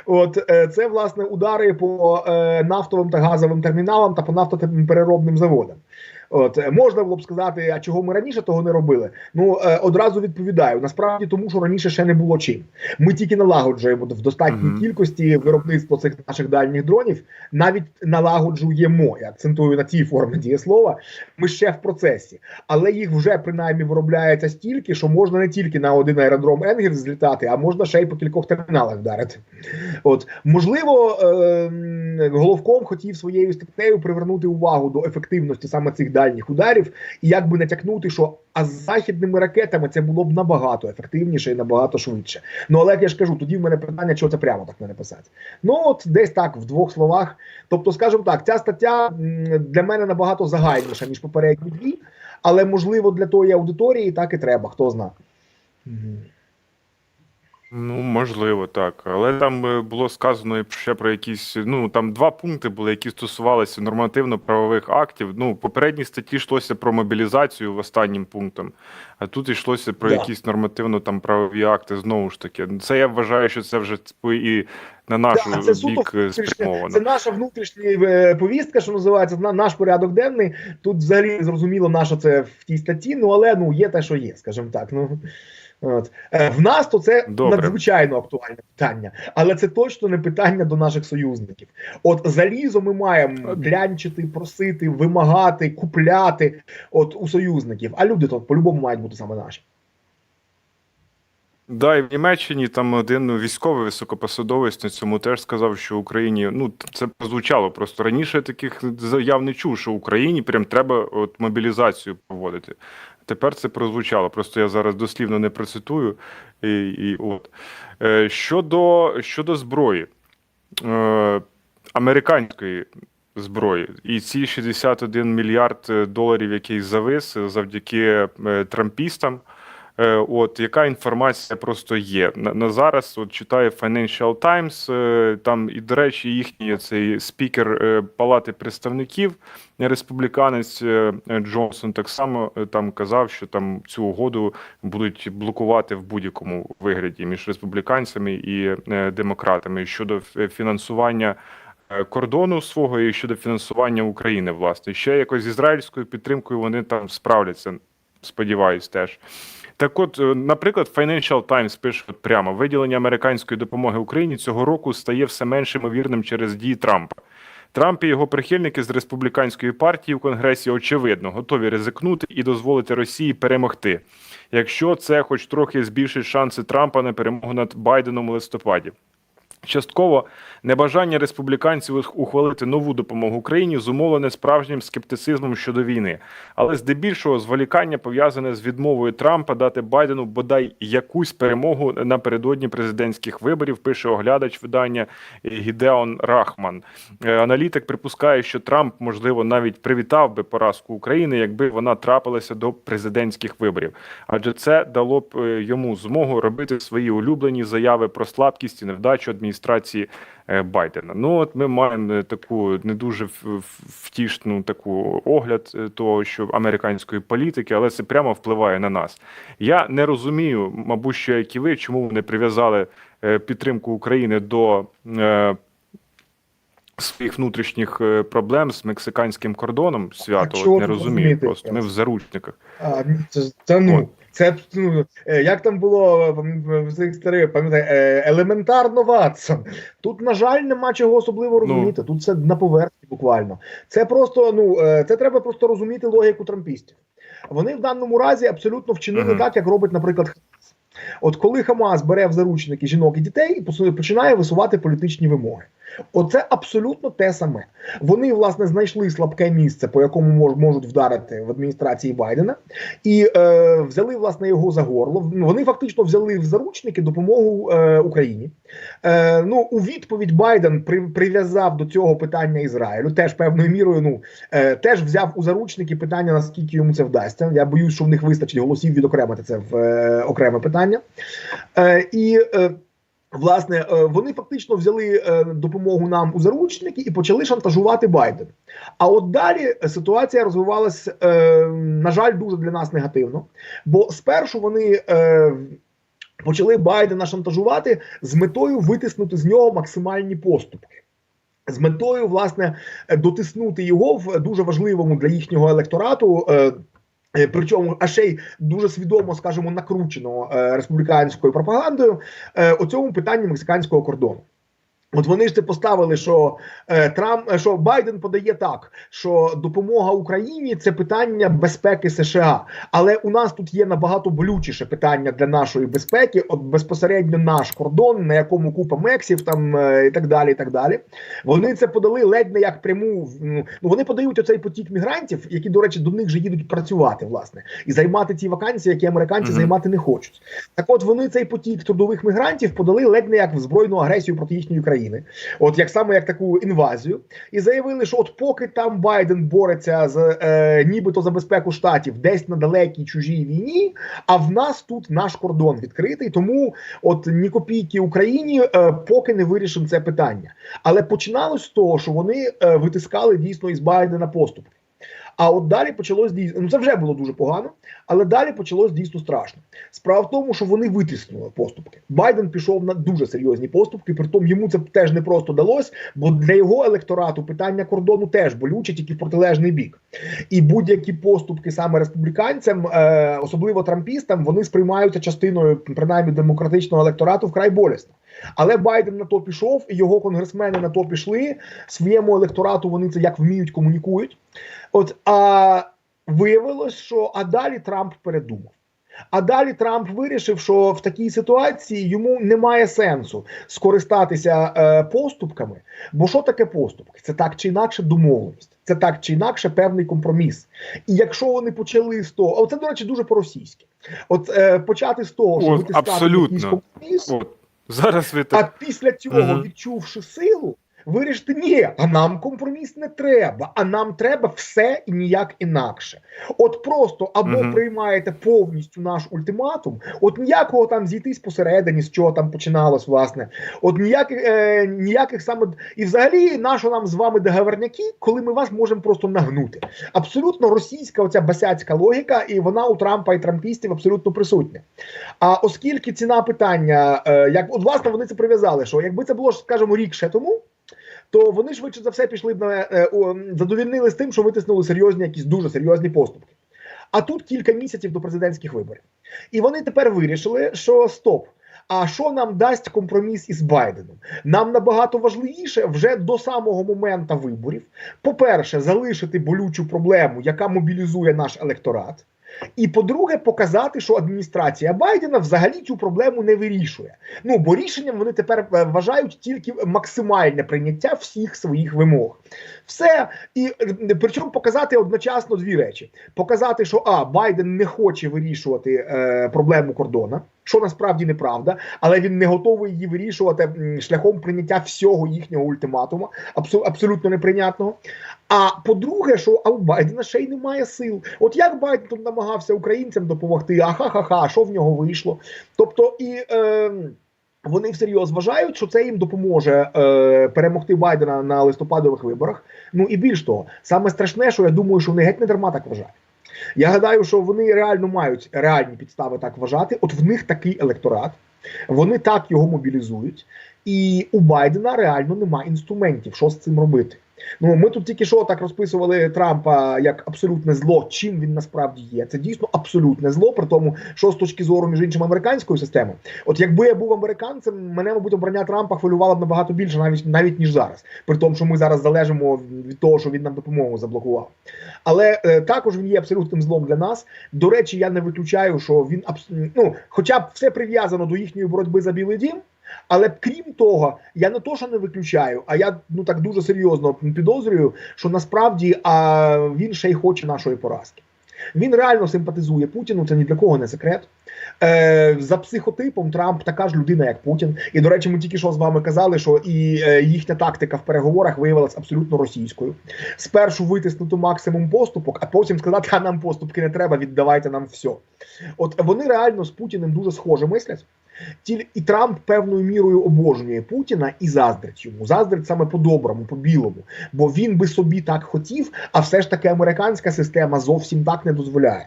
От це, власне, удари по нафтовим та газовим терміналам та по нафтопереробним заводам. От можна було б сказати, а чого ми раніше того не робили? Ну одразу відповідаю. Насправді тому, що раніше ще не було чим. Ми тільки налагоджуємо в достатній кількості виробництво цих наших дальніх дронів, навіть налагоджуємо. Я акцентую на цій формі дієслова. Ми ще в процесі, але їх вже принаймні виробляється стільки, що можна не тільки на один аеродром Енгельс злітати, а можна ще й по кількох терміналах вдарити. От можливо, Головком хотів своєю статтею привернути увагу до ефективності саме цих дальніх ударів і якби натякнути, що а з західними ракетами це було б набагато ефективніше і набагато швидше. Ну, але як я ж кажу, тоді в мене питання, чого це прямо так не написати. Ну, от десь так, в двох словах. Тобто, скажімо так, ця стаття для мене набагато загальніша, ніж попередні дві, але, можливо, для тої аудиторії так і треба, хто знає. Ну, можливо, так. Але там було сказано ще про якісь, ну, там 2 пункти були, які стосувалися нормативно-правових актів. Ну, в попередній статті йшлося про мобілізацію в останнім пунктом, а тут йшлося про якісь нормативно-правові акти, знову ж таки. Це я вважаю, що це вже і на наш бік спрямовано. Це наша внутрішня повістка, що називається, наш порядок денний. Тут взагалі не зрозуміло, на що це в тій статті, ну, але ну, є те, що є, скажімо так. Ну. От. В нас то це надзвичайно актуальне питання, але це точно не питання до наших союзників. От залізо ми маємо клянчити, просити, вимагати, купляти от у союзників, а люди то по-любому мають бути саме наші. Да, і в Німеччині там один військовий високопосадовець на цьому теж сказав, що Україні, ну, це прозвучало просто раніше, таких заяв не чув, що Україні прям треба от мобілізацію проводити. Тепер це прозвучало, просто я зараз дослівно не процитую. От. Щодо зброї, американської зброї, і ці 61 мільярд доларів, який завис завдяки трампістам, от яка інформація просто є. На зараз от читаю Financial Times, там і, до речі, їхній цей спікер Палати представників, республіканець Джонсон, так само там казав, що там цю угоду будуть блокувати в будь-якому вигляді між республіканцями і демократами щодо фінансування кордону свого і щодо фінансування України, власне. Ще якось з ізраїльською підтримкою вони там справляться, сподіваюсь, теж. Так от, наприклад, Financial Times пише прямо: виділення американської допомоги Україні цього року стає все менш ймовірним через дії Трампа. Трамп і його прихильники з республіканської партії у Конгресі, очевидно, готові ризикнути і дозволити Росії перемогти, якщо це хоч трохи збільшить шанси Трампа на перемогу над Байденом у листопаді. Частково небажання республіканців ухвалити нову допомогу Україні зумовлене справжнім скептицизмом щодо війни. Але здебільшого зволікання пов'язане з відмовою Трампа дати Байдену бодай якусь перемогу напередодні президентських виборів, пише оглядач видання Гідеон Рахман. Аналітик припускає, що Трамп, можливо, навіть привітав би поразку України, якби вона трапилася до президентських виборів. Адже це дало б йому змогу робити свої улюблені заяви про слабкість і невдачу адміністрації Байдена. Ну, от ми маємо таку не дуже втішну таку огляд того, що американської політики, але це прямо впливає на нас. Я не розумію, мабуть, що як і ви, чому вони прив'язали підтримку України до своїх внутрішніх проблем з мексиканським кордоном свято. От не розумію просто. Ми в заручниках. Це, ну, як там було в цих старих, пам'ятаєте, елементарно, Ватсон. Тут, на жаль, нема чого особливо розуміти. Тут це на поверхні буквально. Це просто, ну, це треба просто розуміти логіку трампістів. Вони в даному разі абсолютно вчинили так, як робить, наприклад, Хамас. От коли Хамас бере в заручники жінок і дітей і починає висувати політичні вимоги. Оце абсолютно те саме. Вони, власне, знайшли слабке місце, по якому можуть вдарити в адміністрації Байдена, і взяли, власне, його за горло. Вони фактично взяли в заручники допомогу Україні. У відповідь Байден прив'язав до цього питання Ізраїлю, теж певною мірою, теж взяв у заручники питання, наскільки йому це вдасться. Я боюсь, що в них вистачить голосів відокремити це в окреме питання. Власне, вони фактично взяли допомогу нам у заручники і почали шантажувати Байдена. А от далі ситуація розвивалась, на жаль, дуже для нас негативно. Бо спершу вони почали Байдена шантажувати з метою витиснути з нього максимальні поступки. З метою, власне, дотиснути його в дуже важливому для їхнього електорату, причому, а ще й дуже свідомо, скажімо, накручено республіканською пропагандою, у цьому питанні мексиканського кордону. От вони ж це поставили, що що Байден подає так, що допомога Україні – це питання безпеки США. Але у нас тут є набагато болючіше питання для нашої безпеки, от безпосередньо наш кордон, на якому купа мексів там і так далі, і так далі. Вони це подали ледь не як пряму, вони подають оцей потік мігрантів, які, до речі, до них же їдуть працювати, власне, і займати ті вакансії, які американці займати не хочуть. Так от вони цей потік трудових мігрантів подали ледь не як в збройну агресію проти їхньої країни. От як саме як таку інвазію, і заявили, що от поки там Байден бореться з нібито за безпеку штатів десь на далекій чужій війні, а в нас тут наш кордон відкритий, тому от ні копійки Україні, поки не вирішимо це питання. Але починалось з того, що вони витискали дійсно із Байдена поступки. А от далі почалось дійсно, це вже було дуже погано, але далі почалось дійсно страшно. Справа в тому, що вони витиснули поступки. Байден пішов на дуже серйозні поступки, притом йому це теж не просто далось, бо для його електорату питання кордону теж болюче, тільки в протилежний бік. І будь-які поступки саме республіканцям, особливо трампістам, вони сприймаються частиною, принаймні, демократичного електорату вкрай болісно. Але Байден на то пішов, і його конгресмени на то пішли, своєму електорату вони це як вміють комунікують. А виявилось, що далі Трамп передумав. А далі Трамп вирішив, що в такій ситуації йому немає сенсу скористатися поступками. Бо що таке поступки? Це так чи інакше домовленість. Це так чи інакше певний компроміс. І якщо вони почали з того, це, до речі, дуже по-російськи. Почати з того, що витискати якийсь компроміс, зараз ви а після цього, відчувши силу, вирішити, ні, а нам компроміс не треба, а нам треба все і ніяк інакше. От просто або приймаєте повністю наш ультиматум, от ніякого там зійтись посередині, з чого там починалось, власне, от ніяких саме, і взагалі нащо нам з вами договорняки, коли ми вас можемо просто нагнути. Абсолютно російська оця басяцька логіка, і вона у Трампа і трампістів абсолютно присутня. А оскільки ціна питання, от власне вони це прив'язали, що якби це було, скажімо, рік ще тому, то вони швидше за все пішли б задовільнили з тим, що витиснули якісь дуже серйозні поступки. А тут кілька місяців до президентських виборів. І вони тепер вирішили, що стоп, а що нам дасть компроміс із Байденом? Нам набагато важливіше вже до самого моменту виборів, по-перше, залишити болючу проблему, яка мобілізує наш електорат. І, по-друге, показати, що адміністрація Байдена взагалі цю проблему не вирішує. Бо рішенням вони тепер вважають тільки максимальне прийняття всіх своїх вимог. Все. І причому показати одночасно дві речі. Показати, що Байден не хоче вирішувати проблему кордона, що насправді неправда, але він не готовий її вирішувати шляхом прийняття всього їхнього ультиматуму, абсолютно неприйнятного. А по-друге, що у Байдена ще й немає сил. От як Байден тут намагався українцям допомогти, а що в нього вийшло? Тобто вони всерйоз вважають, що це їм допоможе перемогти Байдена на листопадових виборах. І більш того, саме страшне, що я думаю, що вони геть не дарма так вважають. Я гадаю, що вони реально мають реальні підстави так вважати. От в них такий електорат, вони так його мобілізують, і у Байдена реально немає інструментів, що з цим робити. Ми тут тільки що так розписували Трампа як абсолютне зло, чим він насправді є. Це дійсно абсолютне зло, при тому, що з точки зору, між іншим, американської системи. От якби я був американцем, мене, мабуть, обрання Трампа хвилювало б набагато більше, навіть ніж зараз. При тому, що ми зараз залежимо від того, що він нам допомогу заблокував. Але також він є абсолютним злом для нас. До речі, я не виключаю, що він, хоча б все прив'язано до їхньої боротьби за Білий дім, Але крім того, я не то, що не виключаю, а я так дуже серйозно підозрюю, що насправді він ще й хоче нашої поразки. Він реально симпатизує Путіну, це ні для кого не секрет. За психотипом Трамп така ж людина, як Путін. І, до речі, ми тільки що з вами казали, що і їхня тактика в переговорах виявилась абсолютно російською. Спершу витиснути максимум поступок, а потім сказати, а нам поступки не треба, віддавайте нам все. От вони реально з Путіним дуже схоже мислять. І Трамп певною мірою обожнює Путіна і заздрить йому. Заздрить саме по-доброму, по-білому. Бо він би собі так хотів, а все ж таки американська система зовсім так не дозволяє.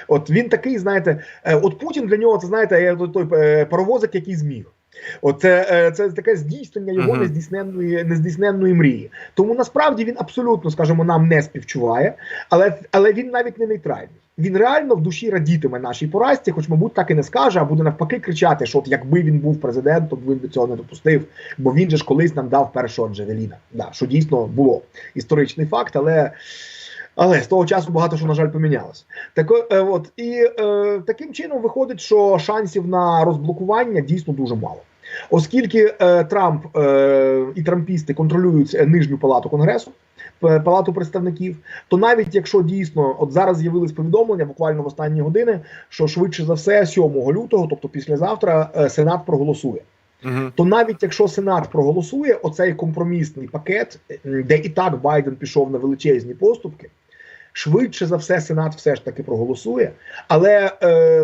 От він такий, знаєте, от Путін для нього, це, знаєте, той паровозик, який зміг. Це таке здійснення його нездійсненної мрії. Тому насправді він абсолютно, скажімо, нам не співчуває, але він навіть не нейтральний. Він реально в душі радітиме нашій поразці, хоч, мабуть, так і не скаже, а буде навпаки кричати, що от якби він був президентом, він би цього не допустив, бо він же ж колись нам дав першого Джавеліна. Да, що дійсно було історичний факт, але з того часу багато що, на жаль, помінялося. Таким чином виходить, що шансів на розблокування дійсно дуже мало. Оскільки Трамп і трампісти контролюють нижню палату Конгресу, Палату представників, то навіть якщо дійсно, от зараз з'явились повідомлення буквально в останні години, що швидше за все 7 лютого, тобто післязавтра, Сенат проголосує. То навіть якщо Сенат проголосує оцей компромісний пакет, де і так Байден пішов на величезні поступки, швидше за все Сенат все ж таки проголосує, але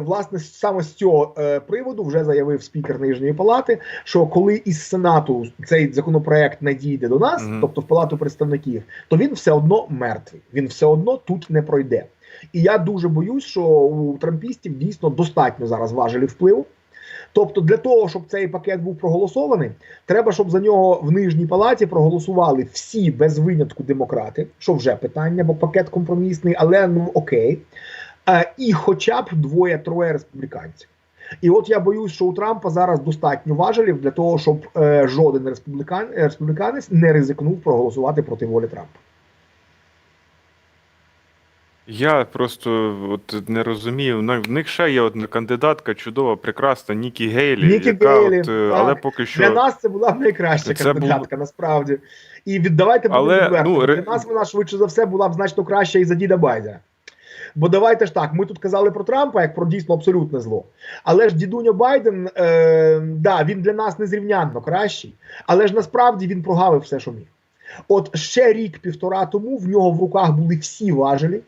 власне саме з цього приводу вже заявив спікер Нижньої палати, що коли із Сенату цей законопроект надійде до нас, тобто в Палату представників, то він все одно мертвий, він все одно тут не пройде. І я дуже боюсь, що у трампістів дійсно достатньо зараз важелів впливу. Тобто для того, щоб цей пакет був проголосований, треба, щоб за нього в Нижній палаті проголосували всі без винятку демократи, що вже питання, бо пакет компромісний, але ну окей, і хоча б 2-3 республіканців. І от я боюсь, що у Трампа зараз достатньо важелів для того, щоб жоден республіканець не ризикнув проголосувати проти волі Трампа. Я просто от не розумію. В них ще є одна кандидатка чудова, прекрасна, Нікі Гейлі, але поки що... Для нас це була б найкраща кандидатка, насправді. І давайте будемо відверто. Для нас вона швидше за все була б значно краща і за діда Байдена. Бо давайте ж так, ми тут казали про Трампа як про дійсно абсолютне зло. Але ж дідуня Байден, він для нас незрівнянно кращий, але ж насправді він прогавив все, що міг. От ще рік-півтора тому в нього в руках були всі важелі,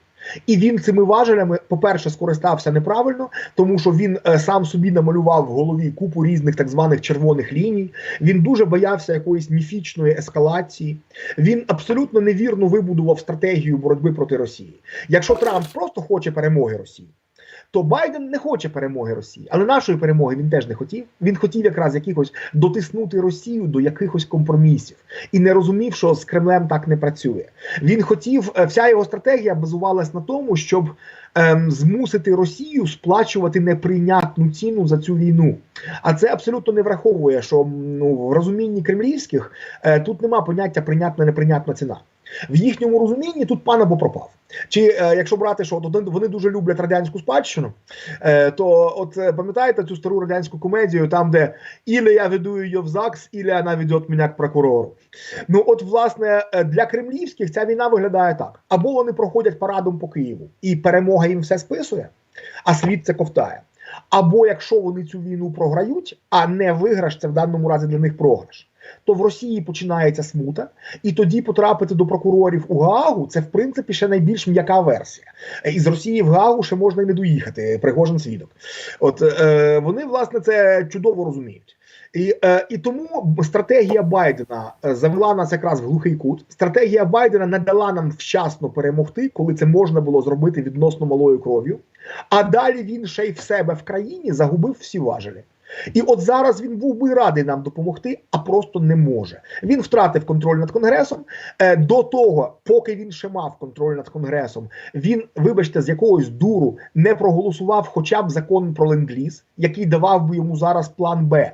і він цими важелями, по-перше, скористався неправильно, тому що він сам собі намалював в голові купу різних так званих червоних ліній, він дуже боявся якоїсь міфічної ескалації, він абсолютно невірно вибудував стратегію боротьби проти Росії. Якщо Трамп просто хоче перемоги Росії, то Байден не хоче перемоги Росії. Але нашої перемоги він теж не хотів. Він хотів якраз якихось дотиснути Росію до якихось компромісів. І не розумів, що з Кремлем так не працює. Він хотів, вся його стратегія базувалась на тому, щоб змусити Росію сплачувати неприйнятну ціну за цю війну. А це абсолютно не враховує, що в розумінні кремлівських тут нема поняття прийнятна-неприйнятна ціна. В їхньому розумінні тут пан або пропав. Чи якщо брати, що вони дуже люблять радянську спадщину, то от пам'ятаєте цю стару радянську комедію, там де «Ілі я веду її в ЗАГС, ілі вона веде мене к прокурору». Ну от власне для кремлівських ця війна виглядає так. Або вони проходять парадом по Києву і перемога їм все списує, а світ це ковтає. Або якщо вони цю війну програють, а не виграш, це в даному разі для них програш, то в Росії починається смута, і тоді потрапити до прокурорів у Гаагу – це, в принципі, ще найбільш м'яка версія. Із Росії в Гаагу ще можна і не доїхати, Пригожин свідок. От вони, власне, це чудово розуміють. І тому стратегія Байдена завела нас якраз в глухий кут. Стратегія Байдена не дала нам вчасно перемогти, коли це можна було зробити відносно малою кров'ю. А далі він ще й в себе в країні загубив всі важелі. І от зараз він був би радий нам допомогти, а просто не може. Він втратив контроль над Конгресом. До того, поки він ще мав контроль над Конгресом, він, вибачте, з якогось дуру не проголосував хоча б закон про ленд-ліз, який давав би йому зараз план Б.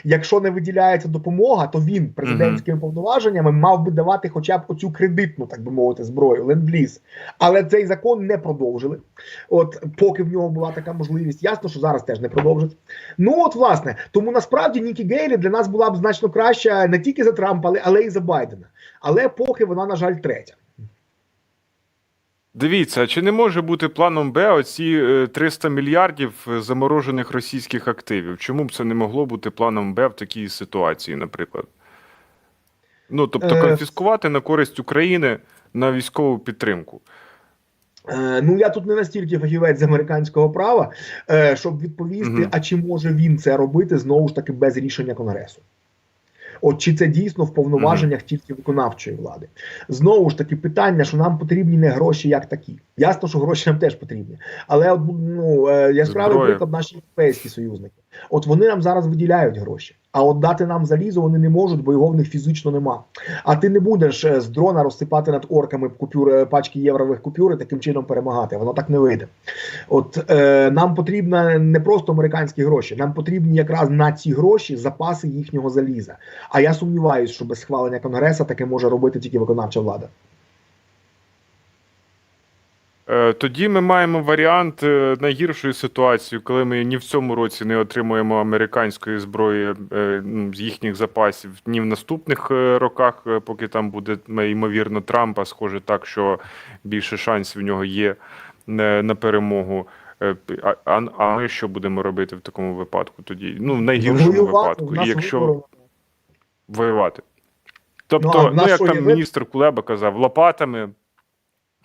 Якщо не виділяється допомога, то він президентськими повноваженнями мав би давати хоча б оцю кредитну, так би мовити, зброю, ленд-ліз. Але цей закон не продовжили. От поки в нього була така можливість, ясно, що зараз теж не продовжить. Ну от власне, тому насправді Нікі Гейлі для нас була б значно краща не тільки за Трампа, але і за Байдена. Але поки вона, на жаль, третя. Дивіться, а чи не може бути планом Б оці 300 мільярдів заморожених російських активів? Чому б це не могло бути планом Б в такій ситуації, наприклад? Ну, тобто конфіскувати на користь України на військову підтримку. Ну, я тут не настільки фахівець з американського права, щоб відповісти, а чи може він це робити, знову ж таки, без рішення Конгресу. От чи це дійсно в повноваженнях тільки виконавчої влади? Знову ж таки, питання, що нам потрібні не гроші як такі. Ясно, що гроші нам теж потрібні. Але от, ну, яскравий приклад наші європейські союзники. От вони нам зараз виділяють гроші. А от дати нам залізо вони не можуть, бо його в них фізично нема. А ти не будеш з дрона розсипати над орками купюри, пачки єврових купюр і таким чином перемагати. Воно так не вийде. От нам потрібно не просто американські гроші, нам потрібні якраз на ці гроші запаси їхнього заліза. А я сумніваюся, що без схвалення Конгресу таке може робити тільки виконавча влада. Тоді ми маємо варіант найгіршої ситуації, коли ми ні в цьому році не отримуємо американської зброї з їхніх запасів, ні в наступних роках, поки там буде, ймовірно, Трампа, схоже так, що більше шансів в нього є на перемогу. А ми що будемо робити в такому випадку тоді? Ну, в найгіршому випадку. І якщо воювати. Тобто, ну, як там міністр Кулеба казав, лопатами.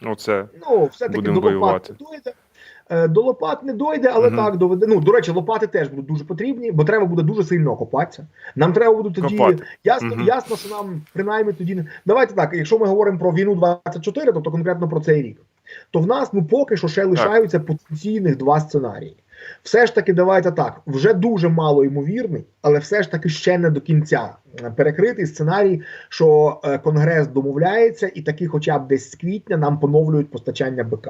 Оце ну, все-таки до лопат не дойде. До лопат не дойде, але так доведе. Ну, до речі, лопати теж будуть дуже потрібні, бо треба буде дуже сильно окопатися. Нам треба буде тоді ясно, що нам принаймні тоді. Давайте так, якщо ми говоримо про війну 24, тобто конкретно про цей рік, то в нас поки що ще лишаються потенційних два сценарії. Все ж таки, давайте так, вже дуже мало ймовірний, але все ж таки ще не до кінця перекритий сценарій, що Конгрес домовляється і таки хоча б десь з квітня нам поновлюють постачання БК.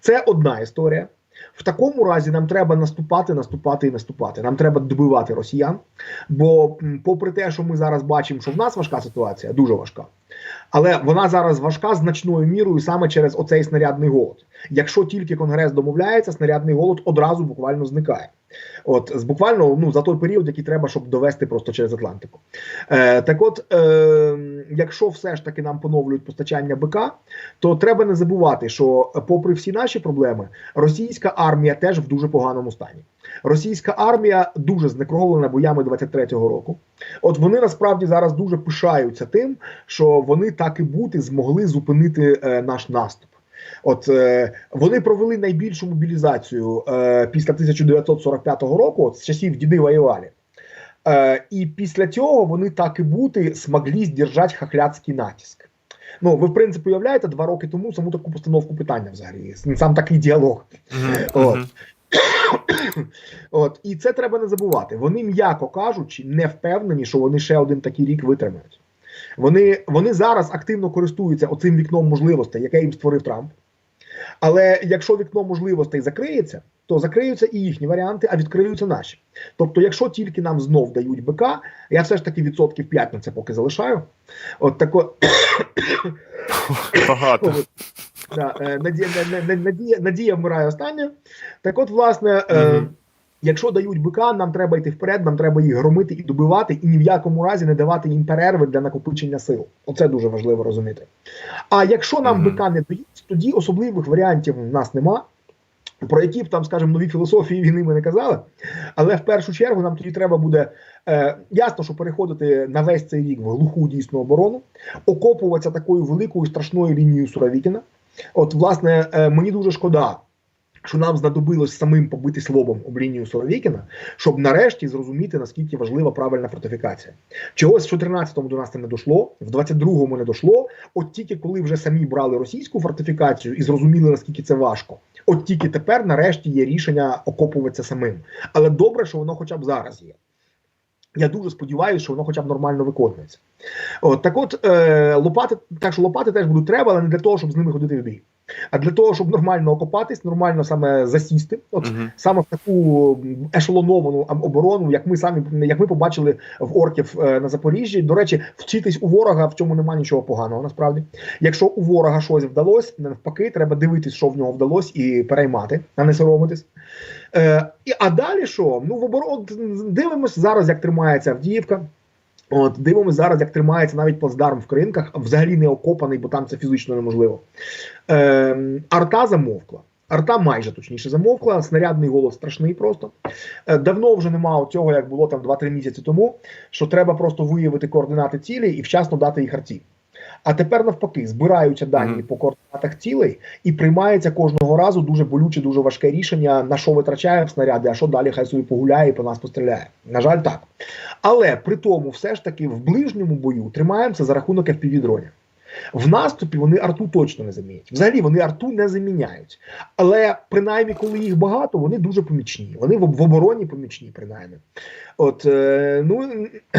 Це одна історія. В такому разі нам треба наступати. Нам треба добивати росіян, бо попри те, що ми зараз бачимо, що в нас важка ситуація, дуже важка, але вона зараз важка значною мірою саме через оцей снарядний голод. Якщо тільки Конгрес домовляється, снарядний голод одразу буквально зникає. От, буквально, ну, за той період, який треба, щоб довести просто через Атлантику. Так от, якщо все ж таки нам поновлюють постачання БК, то треба не забувати, що попри всі наші проблеми, російська армія теж в дуже поганому стані. Російська армія дуже знекровлена боями 23-го року. От вони насправді зараз дуже пишаються тим, що вони так і бути змогли зупинити наш наступ. От вони провели найбільшу мобілізацію після 1945 року, от, з часів діди воювали. І після цього вони так і бути змогли здержати хахляцький натиск. Ну, ви, в принципі, уявляєте, 2 роки тому саму таку постановку питання взагалі, сам такий діалог. От. І це треба не забувати. Вони, м'яко кажучи, не впевнені, що вони ще один такий рік витримають. Вони зараз активно користуються оцим вікном можливостей, яке їм створив Трамп. Але якщо вікно можливостей закриється, то закриються і їхні варіанти, а відкриються наші. Тобто, якщо тільки нам знов дають БК, я все ж таки 5% на це поки залишаю. От тако... Багато. Надія вмирає остання. Так от, власне, якщо дають БК, нам треба йти вперед, нам треба їх громити і добивати, і ні в якому разі не давати їм перерви для накопичення сил. Оце дуже важливо розуміти. А якщо нам БК не дають, тоді особливих варіантів в нас нема, про які б там, скажімо, нові філософії війни ми не казали. Але в першу чергу нам тоді треба буде, ясно, що переходити на весь цей рік в глуху дійсну оборону, окопуватися такою великою страшною лінією Суровікіна. От, власне, мені дуже шкода, що нам знадобилось самим побитись лобом об лінію Суровікіна, щоб нарешті зрозуміти, наскільки важлива правильна фортифікація. Чогось в 14-му до нас не дійшло, в 22-му не дійшло, от тільки коли вже самі брали російську фортифікацію і зрозуміли, наскільки це важко, от тільки тепер нарешті є рішення окопуватися самим. Але добре, що воно хоча б зараз є. Я дуже сподіваюся, що воно хоча б нормально виконується. От, так от, лопати теж будуть треба, але не для того, щоб з ними ходити в бій. А для того, щоб нормально окопатись, нормально саме засісти, от саме в таку ешелоновану оборону, як ми побачили в орків на Запоріжжі. До речі, вчитись у ворога, в цьому немає нічого поганого насправді. Якщо у ворога щось вдалося, навпаки, треба дивитись, що в нього вдалося, і переймати, а не соромитись. А далі що? Ну, в оборону дивимося зараз, як тримається Авдіївка. От, дивимося зараз, як тримається навіть плацдарм в Кринках, взагалі не окопаний, бо там це фізично неможливо. Арта замовкла. Арта майже точніше замовкла, снарядний голос страшний просто. Давно вже немає цього, як було там 2-3 місяці тому, що треба просто виявити координати цілі і вчасно дати їх арті. А тепер навпаки, збираються дані по координатах цілей і приймається кожного разу дуже болюче, дуже важке рішення, на що витрачаємо снаряди, а що далі хай собі погуляє і по нас постріляє. На жаль, так. Але при тому все ж таки в ближньому бою тримаємося за рахунок FPV-дронів. В наступі вони арту точно не замінять. Взагалі вони арту не заміняють. Але принаймні, коли їх багато, вони дуже помічні. Вони в обороні помічні, принаймні. От,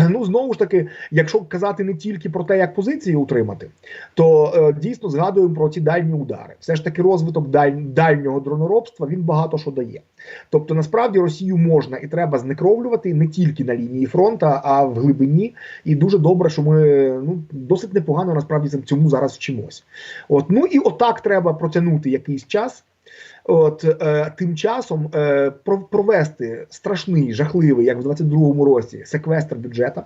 ну знову ж таки, якщо казати не тільки про те, як позиції утримати, то дійсно згадуємо про ці дальні удари. Все ж таки розвиток дальнього дроноробства, він багато що дає. Тобто, насправді, Росію можна і треба знекровлювати не тільки на лінії фронту, а в глибині. І дуже добре, що ми досить непогано, насправді, цьому зараз вчимось. От, ну і отак треба протягнути якийсь час. От, тим часом провести страшний, жахливий, як в 22-му році, секвестр бюджету,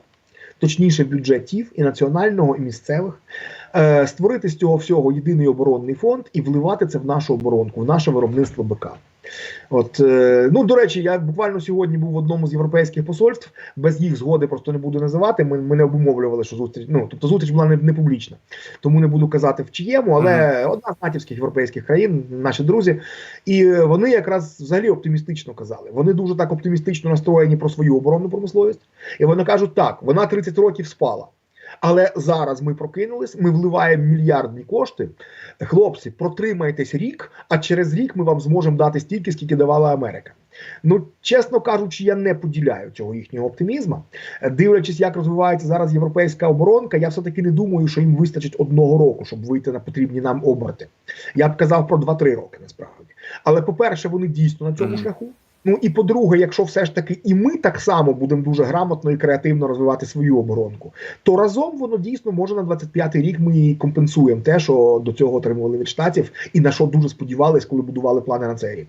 точніше бюджетів і національного, і місцевих, створити з цього всього єдиний оборонний фонд і вливати це в нашу оборонку, в наше виробництво БК. От, ну, до речі, я буквально сьогодні був в одному з європейських посольств, без їх згоди просто не буду називати, ми не обумовлювали, що зустріч, тобто зустріч була не публічна, тому не буду казати в чиєму, але одна з натівських європейських країн, наші друзі, і вони якраз взагалі оптимістично казали, вони дуже так оптимістично настроєні про свою оборонну промисловість, і вони кажуть так, вона 30 років спала. Але зараз ми прокинулись, ми вливаємо мільярдні кошти. Хлопці, протримайтесь рік, а через рік ми вам зможемо дати стільки, скільки давала Америка. Ну, чесно кажучи, я не поділяю цього їхнього оптимізму. Дивлячись, як розвивається зараз європейська оборонка, я все-таки не думаю, що їм вистачить 1 року, щоб вийти на потрібні нам оберти. Я б казав про 2-3 роки, насправді. Але, по-перше, вони дійсно на цьому шляху. Ну і по-друге, якщо все ж таки і ми так само будемо дуже грамотно і креативно розвивати свою оборонку, то разом воно дійсно може на 25-й рік ми і компенсуємо те, що до цього отримували від Штатів і на що дуже сподівались, коли будували плани на цей рік.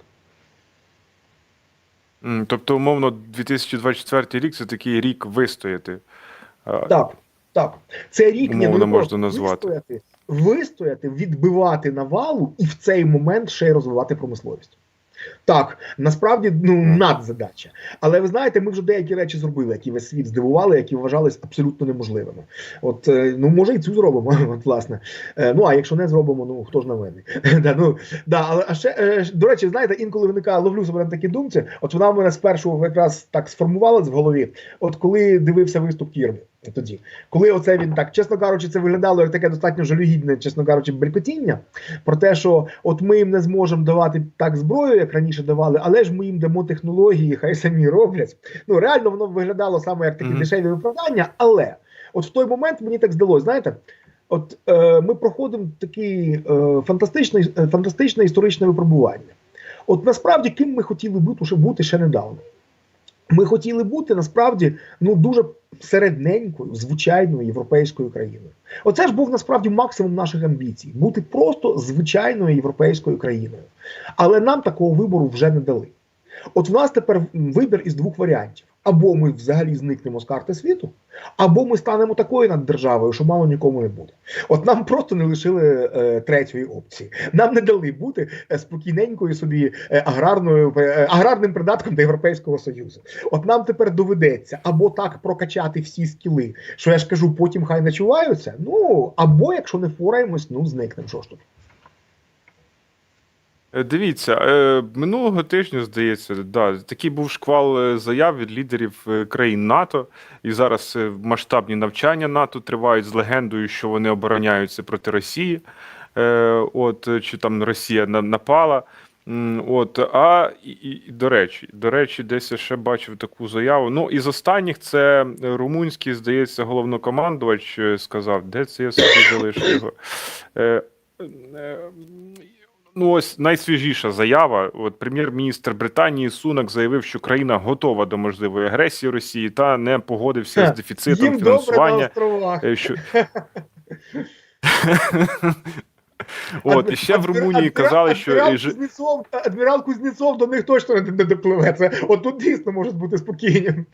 Тобто, умовно, 2024 рік – це такий рік вистояти. Так, так. Це рік умовно можна назвати. Вистояти, відбивати навалу і в цей момент ще й розвивати промисловість. Так, насправді, надзадача. Але ви знаєте, ми вже деякі речі зробили, які весь світ здивували, які вважались абсолютно неможливими. От, ну, може і цю зробимо, от, власне. Ну, а якщо не зробимо, ну, хто ж на мене? А ще, до речі, знаєте, інколи виникає, ловлю себе на такі думці, от вона в мене спершу якраз так сформувалась в голові, от коли дивився виступ Кірби. Тоді, коли оце він так, чесно кажучи, це виглядало як таке достатньо жалюгідне, чесно кажучи, белькотіння, про те, що от ми їм не зможемо давати так зброю, як раніше давали, але ж ми їм дамо технології, хай самі роблять. Ну, реально воно виглядало саме як такі дешеві виправдання, але от в той момент мені так здалося, знаєте, от ми проходимо таке фантастичне історичне випробування. От насправді, ким ми хотіли бути ще недавно? Ми хотіли бути, насправді, ну, дуже середненькою, звичайною європейською країною. Оце ж був, насправді, максимум наших амбіцій. Бути просто звичайною європейською країною. Але нам такого вибору вже не дали. От в нас тепер вибір із 2 варіантів. Або ми взагалі зникнемо з карти світу, або ми станемо такою наддержавою, що мало нікому не буде. От нам просто не лишили третьої опції. Нам не дали бути спокійненькою собі аграрним придатком до Європейського Союзу. От нам тепер доведеться або так прокачати всі скіли, що я ж кажу, потім хай начуваються, ну, або якщо не впораємось, ну, зникнемо, що ж тут. Дивіться, минулого тижня, здається, такий був шквал заяв від лідерів країн НАТО, і зараз масштабні навчання НАТО тривають з легендою, що вони обороняються проти Росії, чи там Росія напала. До речі, десь я ще бачив таку заяву. Ну, із останніх це румунський, здається, головнокомандувач сказав, де це я собі залишив його. Ну, ось найсвіжіша заява. От прем'єр-міністр Британії Сунак заявив, що країна готова до можливої агресії Росії та не погодився з дефіцитом Їм добре на фінансування. островах. Що... От, і ще в Румунії казали, що... Адмірал Кузнєцов до них точно не допливе. Це, от тут дійсно можуть бути спокійним.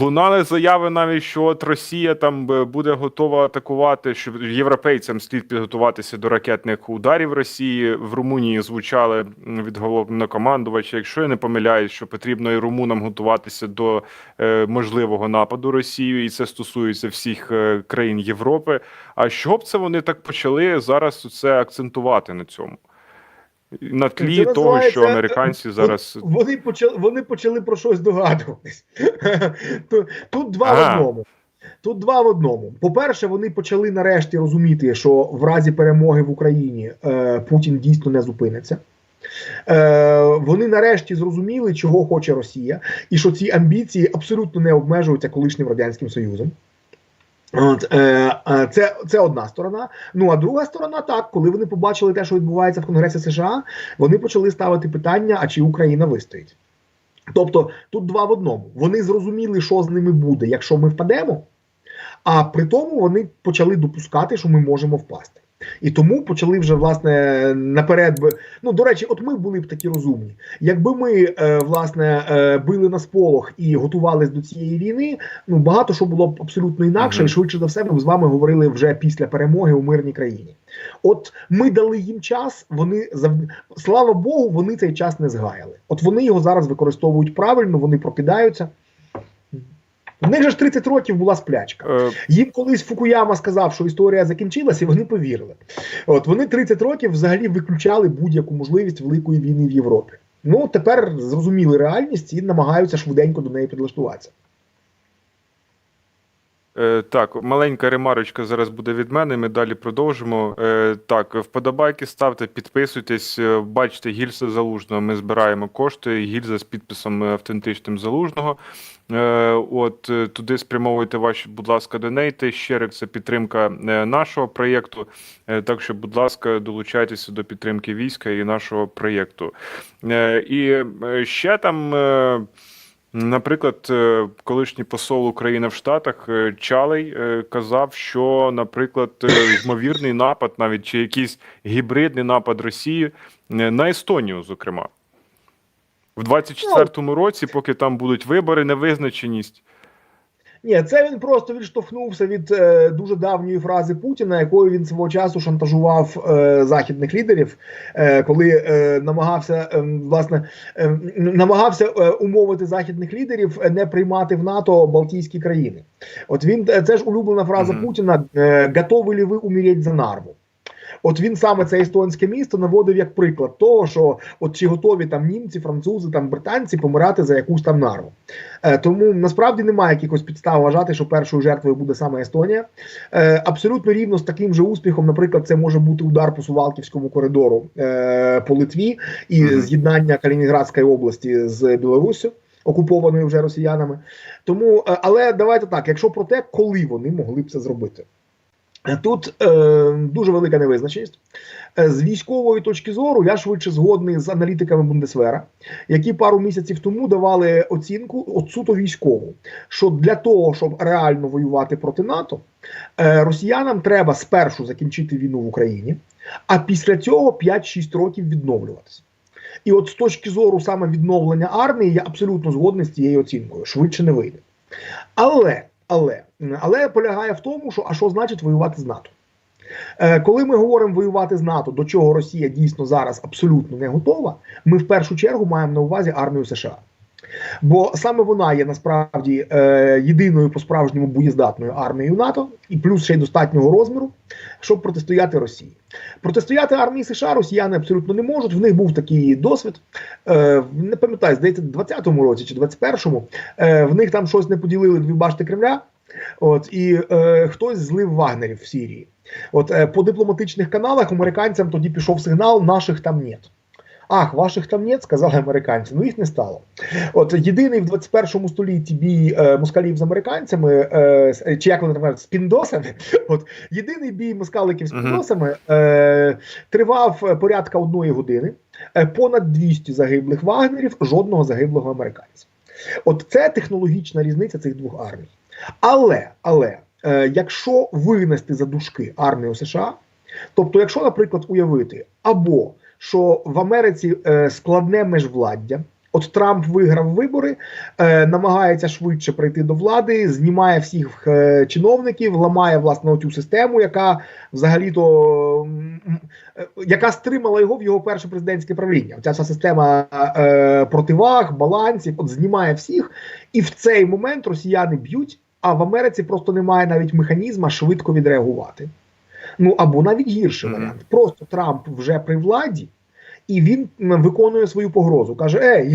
Лунали заяви навіть, що от Росія там буде готова атакувати, що європейцям слід підготуватися до ракетних ударів Росії. В Румунії звучали від головнокомандувача, якщо я не помиляюсь, що потрібно і румунам готуватися до можливого нападу Росії, і це стосується всіх країн Європи. А що б це вони так почали зараз це акцентувати на цьому? На тлі того, що американці зараз... Вони почали про щось догадуватись. Тут два в одному. По-перше, вони почали нарешті розуміти, що в разі перемоги в Україні Путін дійсно не зупиниться. Вони нарешті зрозуміли, чого хоче Росія, і що ці амбіції абсолютно не обмежуються колишнім Радянським Союзом. Це одна сторона. Ну, а друга сторона, так, коли вони побачили те, що відбувається в Конгресі США, вони почали ставити питання, а чи Україна вистоїть. Тобто, тут два в одному. Вони зрозуміли, що з ними буде, якщо ми впадемо, а при тому вони почали допускати, що ми можемо впасти. І тому почали вже, власне, наперед... Ну, до речі, от ми були б такі розумні. Якби ми, власне, били на сполох і готувалися до цієї війни, ну, багато що було б абсолютно інакше, і швидше за все ми б з вами говорили вже після перемоги у мирній країні. От ми дали їм час, вони, слава Богу, вони цей час не згаяли. От вони його зараз використовують правильно, вони прокидаються. У них же ж 30 років була сплячка. Їм колись Фукуяма сказав, що історія закінчилася, і вони повірили. От вони 30 років взагалі виключали будь-яку можливість великої війни в Європі. Ну, тепер зрозуміли реальність і намагаються швиденько до неї підлаштуватися. Так, маленька ремарочка зараз буде від мене, ми далі продовжимо. Так, вподобайки ставте, підписуйтесь, бачите, гільза Залужного, ми збираємо кошти, гільза з підписом автентичним Залужного. От, туди спрямовуйте ваші, будь ласка, донейти, щирик, це підтримка нашого проєкту, так що, будь ласка, долучайтеся до підтримки війська і нашого проєкту. І ще там... Наприклад, колишній посол України в Штатах Чалий казав, що, наприклад, ймовірний напад, навіть чи якийсь гібридний напад Росії на Естонію, зокрема. В 24-му році, поки там будуть вибори, невизначеність. Ні, це він просто відштовхнувся від дуже давньої фрази Путіна, якою він свого часу шантажував західних лідерів, коли намагався умовити західних лідерів не приймати в НАТО Балтійські країни. От він, це ж улюблена фраза Путіна: «Готові ли ви умереть за Нарву?» От він саме це естонське місто наводив як приклад того, що от чи готові там німці, французи, там британці помирати за якусь там Нарву. Тому насправді немає якихось підстав вважати, що першою жертвою буде саме Естонія. Абсолютно рівно з таким же успіхом, наприклад, це може бути удар по Сувалківському коридору по Литві і з'єднання Калінінградської області з Білоруссю, окупованою вже росіянами. Тому, але давайте так, якщо про те, коли вони могли б це зробити. Тут дуже велика невизначеність. З військової точки зору я швидше згодний з аналітиками Бундесвера, які пару місяців тому давали оцінку от суто військову, що для того, щоб реально воювати проти НАТО, росіянам треба спершу закінчити війну в Україні, а після цього 5-6 років відновлюватися. І от з точки зору саме відновлення армії я абсолютно згодний з цією оцінкою, швидше не вийде. Але полягає в тому, що а що значить воювати з НАТО? Коли ми говоримо воювати з НАТО, до чого Росія дійсно зараз абсолютно не готова, ми в першу чергу маємо на увазі армію США. Бо саме вона є насправді єдиною по-справжньому боєздатною армією НАТО, і плюс ще й достатнього розміру, щоб протистояти Росії. Протистояти армії США росіяни абсолютно не можуть, в них був такий досвід, не пам'ятаю, здається, в 20-му році чи 21-му, в них там щось не поділили дві башти Кремля, от, і хтось злив вагнерів в Сирії. От, по дипломатичних каналах американцям тоді пішов сигнал: наших там нет. Ах, ваших там нет, сказали американці. Ну їх не стало. От єдиний в 21 столітті бій москалів з американцями, чи як вони називають, з піндосами. От єдиний бій москаликів з піндосами тривав порядка 1 години. Понад 200 загиблих вагнерів, жодного загиблого американця. От це технологічна різниця цих двох армій. Але якщо винести за дужки армію США, тобто якщо, наприклад, уявити, або що в Америці складне межвладдя, от Трамп виграв вибори, намагається швидше прийти до влади, знімає всіх чиновників, ламає, власне, оцю систему, яка взагалі-то яка стримала його в його перше президентське правління. Ця вся система противаг, балансів, от знімає всіх, і в цей момент росіяни б'ють, а в Америці просто немає навіть механізма швидко відреагувати. Ну, або навіть гірший варіант. Просто Трамп вже при владі, і він виконує свою погрозу. Каже,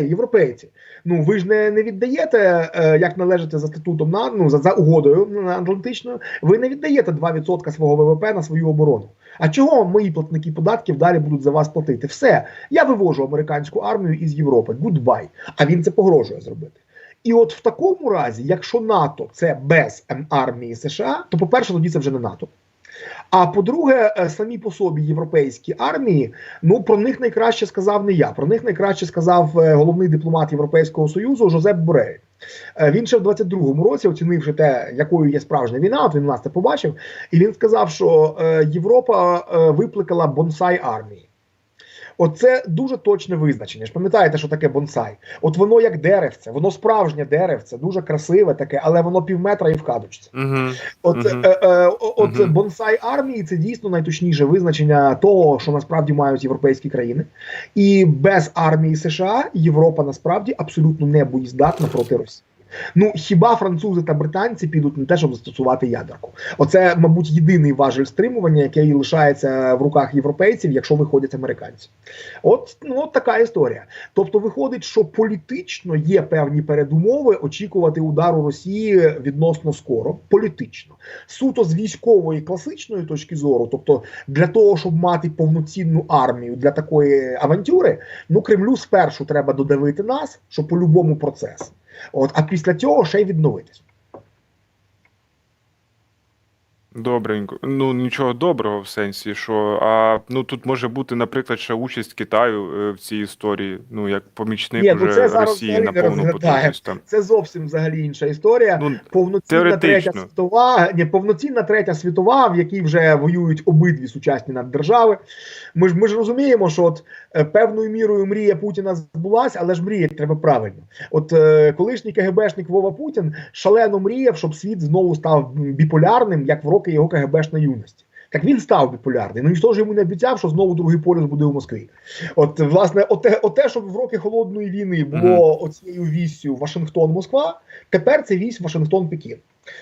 європейці, ну ви ж не віддаєте, як належите за статутом, за угодою атлантичною, ви не віддаєте 2% свого ВВП на свою оборону. А чого мої платники податків далі будуть за вас платити? Все, я вивожу американську армію із Європи, goodbye. А він це погрожує зробити. І от в такому разі, якщо НАТО це без армії США, то, по-перше, тоді це вже не НАТО. А по-друге, самі по собі європейські армії, ну про них найкраще сказав не я, про них найкраще сказав головний дипломат Європейського Союзу Жозеп Борель. Він ще в 22-му році, оцінивши те, якою є справжня війна, от він нас це побачив, і він сказав, що Європа викликала бонсай армії. Оце дуже точне визначення. Ж пам'ятаєте, що таке бонсай? От воно як деревце, воно справжнє деревце, дуже красиве таке, але воно півметра і в кадочці. От бонсай армії – це дійсно найточніше визначення того, що насправді мають європейські країни. І без армії США Європа насправді абсолютно не боєздатна проти Росії. Ну, хіба французи та британці підуть на те, щоб застосувати ядерку? Оце, мабуть, єдиний важель стримування, який лишається в руках європейців, якщо виходять американці. От така історія. Тобто виходить, що політично є певні передумови очікувати удару Росії відносно скоро. Політично. Суто з військової класичної точки зору, тобто для того, щоб мати повноцінну армію для такої авантюри, ну, Кремлю спершу треба додавити нас, що по-любому процес. От, а після цього ще й відновитись. Добренько. Ну, нічого доброго в сенсі, що тут може бути, наприклад, ще участь Китаю в цій історії, ну, як помічник уже Росії на повну потужність. Це зовсім взагалі інша історія. Ну, повноцінна третя світова, в якій вже воюють обидві сучасні наддержави. Ми ж розуміємо, що от певною мірою мрія Путіна збулася, але ж мріяти треба правильно. От колишній КГБшник Вова Путін шалено мріяв, щоб світ знову став біполярним, як в роки його КГБшної юності. Так він став біполярний. Ну ніхто ж йому не обіцяв, що знову другий полюс буде у Москві. От, власне, оте, що в роки Холодної війни було оцією віссю Вашингтон-Москва, тепер це вісь Вашингтон-Пекін.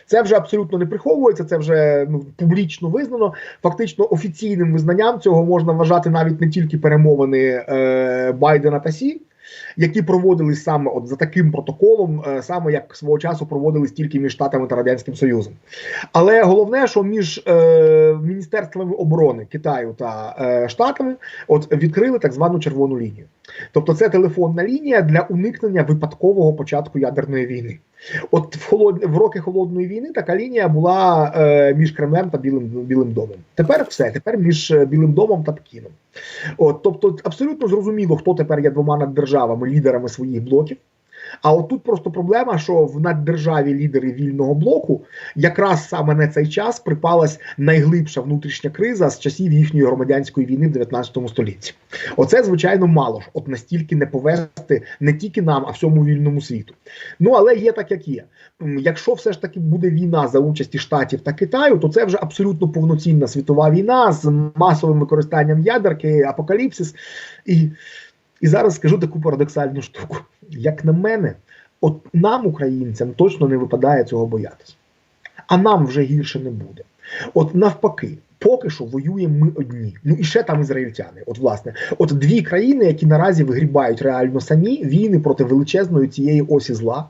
Це вже абсолютно не приховується, це вже публічно визнано. Фактично офіційним визнанням цього можна вважати навіть не тільки перемовини Байдена та Сі, які проводились саме от за таким протоколом, саме як свого часу проводились тільки між Штатами та Радянським Союзом. Але головне, що між міністерствами оборони Китаю та Штатами от відкрили так звану червону лінію. Тобто це телефонна лінія для уникнення випадкового початку ядерної війни. От в роки Холодної війни така лінія була між Кремлем та Білим домом. Тепер все, тепер між Білим домом та Пекіном. От, тобто абсолютно зрозуміло, хто тепер є двома наддержавами, лідерами своїх блоків. А от тут просто проблема, що в наддержаві лідери вільного блоку якраз саме на цей час припалась найглибша внутрішня криза з часів їхньої громадянської війни в 19 столітті. Оце, звичайно, мало ж, от настільки не повести не тільки нам, а всьому вільному світу. Ну, але є так, як є. Якщо все ж таки буде війна за участі Штатів та Китаю, то це вже абсолютно повноцінна світова війна з масовим використанням ядерки, апокаліпсис. І зараз скажу таку парадоксальну штуку. Як на мене, от нам, українцям, точно не випадає цього боятися. А нам вже гірше не буде. От навпаки, поки що воюємо ми одні. Ну і ще там ізраїльтяни. От власне, от дві країни, які наразі вигрібають реально самі війни проти величезної цієї осі зла.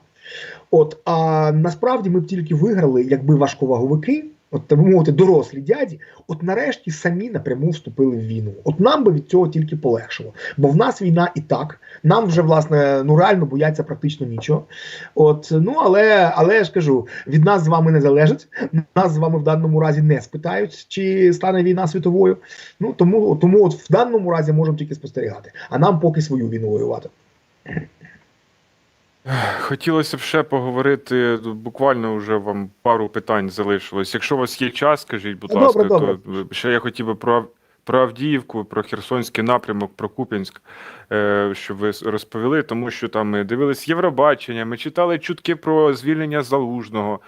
От, а насправді ми б тільки виграли, якби важковаговики от так би мовити, дорослі дяді, от нарешті самі напряму вступили в війну. От нам би від цього тільки полегшило. Бо в нас війна і так, нам вже, власне, ну реально бояться практично нічого. От, ну, але я ж кажу, від нас з вами не залежить, нас з вами в даному разі не спитають, чи стане війна світовою. Ну, тому от в даному разі можемо тільки спостерігати. А нам поки свою війну воювати. Хотілося б ще поговорити, буквально вже вам пару питань залишилось. Якщо у вас є час, скажіть, будь ласка, добре. то ще я хотів би про Авдіївку, про Херсонський напрямок, про Куп'янськ, щоб ви розповіли, тому що там ми дивились Євробачення, ми читали чутки про звільнення Залужного.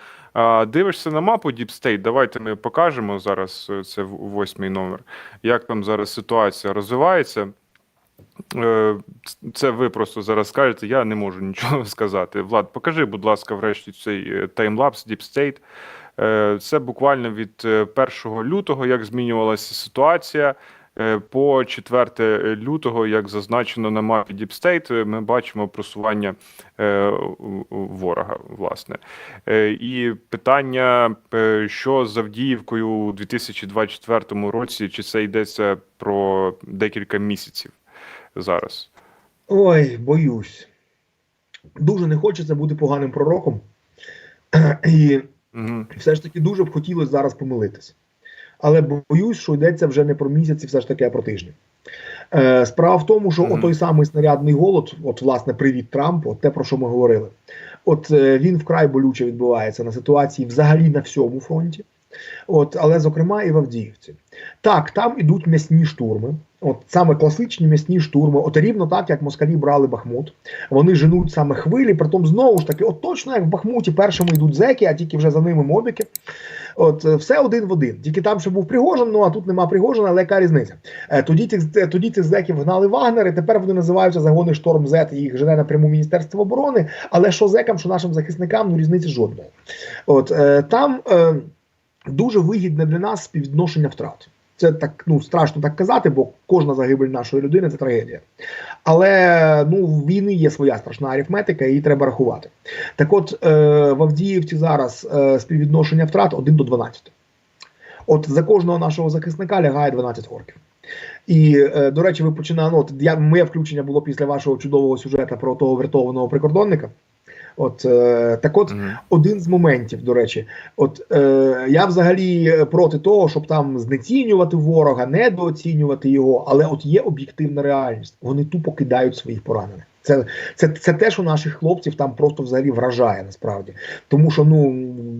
Дивишся на мапу Deep State, давайте ми покажемо зараз, це 8-й номер, як там зараз ситуація розвивається. Це ви просто зараз скажете, я не можу нічого сказати. Влад, покажи, будь ласка, врешті цей таймлапс Deep State. Це буквально від 1 лютого, як змінювалася ситуація, по 4 лютого, як зазначено на мапі Deep State, ми бачимо просування ворога, власне. І питання, що з Авдіївкою у 2024 році, чи це йдеться про декілька місяців зараз? Ой, боюсь. Дуже не хочеться бути поганим пророком. І все ж таки дуже б хотілося зараз помилитись. Але боюсь, що йдеться вже не про місяці, все ж таки, а про тижні. Справа в тому, що отой самий снарядний голод, от, власне, привіт Трампу, от те, про що ми говорили, от він вкрай болюче відбувається на ситуації взагалі на всьому фронті. От, але, зокрема, і в Авдіївці. Так, там ідуть м'ясні штурми, от саме класичні м'ясні штурми, от рівно так, як москалі брали Бахмут. Вони женуть саме хвилі, притом знову ж таки, от точно як в Бахмуті першими йдуть зеки, а тільки вже за ними мобіки. От, все один в один. Тільки там ще був Пригожин, ну а тут нема Пригожина, але яка різниця? Тоді цих зеків гнали вагнери, тепер вони називаються загони Шторм З, їх жене напряму Міністерство оборони, але що зекам, що нашим захисникам, ну різниці жодної. От, там дуже вигідне для нас співвідношення втрат. Це так, ну, страшно так казати, бо кожна загибель нашої людини – це трагедія. Але, ну, в війни є своя страшна арифметика, її треба рахувати. Так от, в Авдіївці зараз співвідношення втрат 1 до 12. От за кожного нашого захисника лягає 12 орків. І, до речі, ви починали, ну, от моє включення було після вашого чудового сюжету про того врятованого прикордонника. От, так от, один з моментів, до речі, от, я взагалі проти того, щоб там знецінювати ворога, недооцінювати його, але от є об'єктивна реальність. Вони тупо кидають своїх поранених. Це те, що наших хлопців там просто взагалі вражає насправді. Тому що, ну,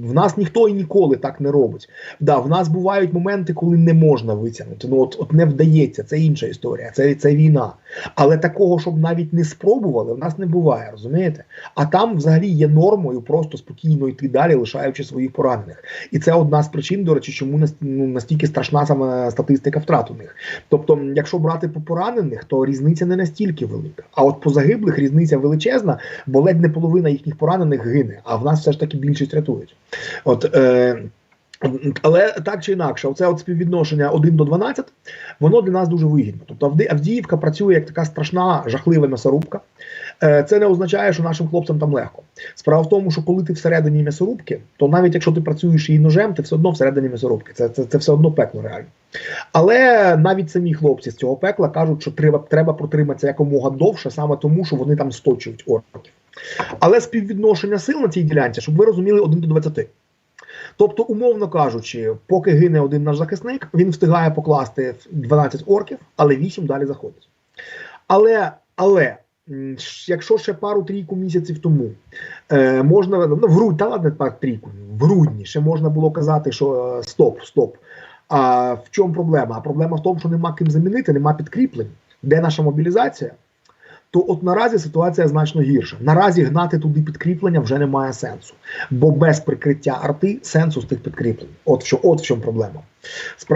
в нас ніхто і ніколи так не робить. Да, в нас бувають моменти, коли не можна витягнути. Ну, от не вдається, це інша історія, це війна. Але такого, щоб навіть не спробували, в нас не буває, розумієте? А там взагалі є нормою просто спокійно йти далі, лишаючи своїх поранених. І це одна з причин, до речі, чому настільки страшна саме статистика втрат у них. Тобто, якщо брати по поранених, то різниця не настільки велика. А от по загиблих різниця величезна, бо ледь не половина їхніх поранених гине, а в нас все ж таки більшість рятують. От, але так чи інакше, оце от співвідношення 1 до 12, воно для нас дуже вигідно. Тобто Авдіївка працює як така страшна, жахлива м'ясорубка. Це не означає, що нашим хлопцям там легко. Справа в тому, що коли ти всередині м'ясорубки, то навіть якщо ти працюєш і ножем, ти все одно всередині м'ясорубки. Це все одно пекло реально. Але навіть самі хлопці з цього пекла кажуть, що треба протриматися якомога довше, саме тому, що вони там сточують орків. Але співвідношення сил на цій ділянці, щоб ви розуміли, 1 до 20. Тобто, умовно кажучи, поки гине один наш захисник, він встигає покласти 12 орків, але 8 далі заходить. Але якщо ще пару-трійку місяців тому можна, ну, в грудні ще можна було казати, що стоп. А в чому проблема? А проблема в тому, що нема ким замінити, нема підкріплень. Де наша мобілізація? То от наразі ситуація значно гірша. Наразі гнати туди підкріплення вже немає сенсу. Бо без прикриття арти сенсу з тих підкріплень. От в чому проблема.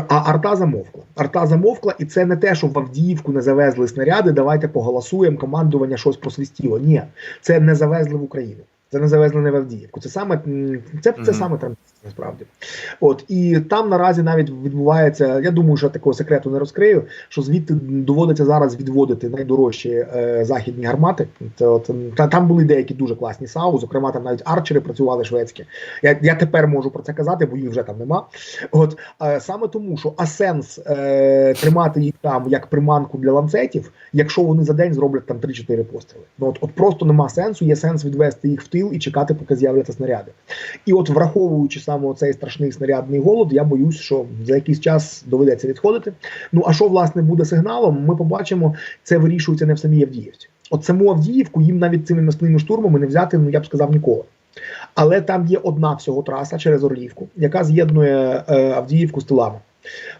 А арта замовкла. Арта замовкла, і це не те, що в Авдіївку не завезли снаряди, давайте поголосуємо, командування щось просвістіло. Ні, це не завезли в Україну. Це не завезли не в Авдіївку. Це саме саме транзит, насправді. От і там наразі навіть відбувається. Я думаю, що такого секрету не розкрию. Що звідти доводиться зараз відводити найдорожчі західні гармати. Там були деякі дуже класні САУ, зокрема там навіть арчери працювали шведські. Я тепер можу про це казати, бо їх вже там нема. От саме тому, що сенс тримати їх там як приманку для ланцетів, якщо вони за день зроблять там 3-4 постріли. Ну от просто нема сенсу. Є сенс відвести їх в тил і чекати, поки з'являться снаряди. І от враховуючи саме цей страшний снарядний голод, я боюсь, що за якийсь час доведеться відходити. Ну а що власне буде сигналом? Ми побачимо, це вирішується не в самій Авдіївці. От саму Авдіївку їм навіть цими м'ясними штурмами не взяти, ну я б сказав, ніколи. Але там є одна всього траса через Орлівку, яка з'єднує Авдіївку з тилами.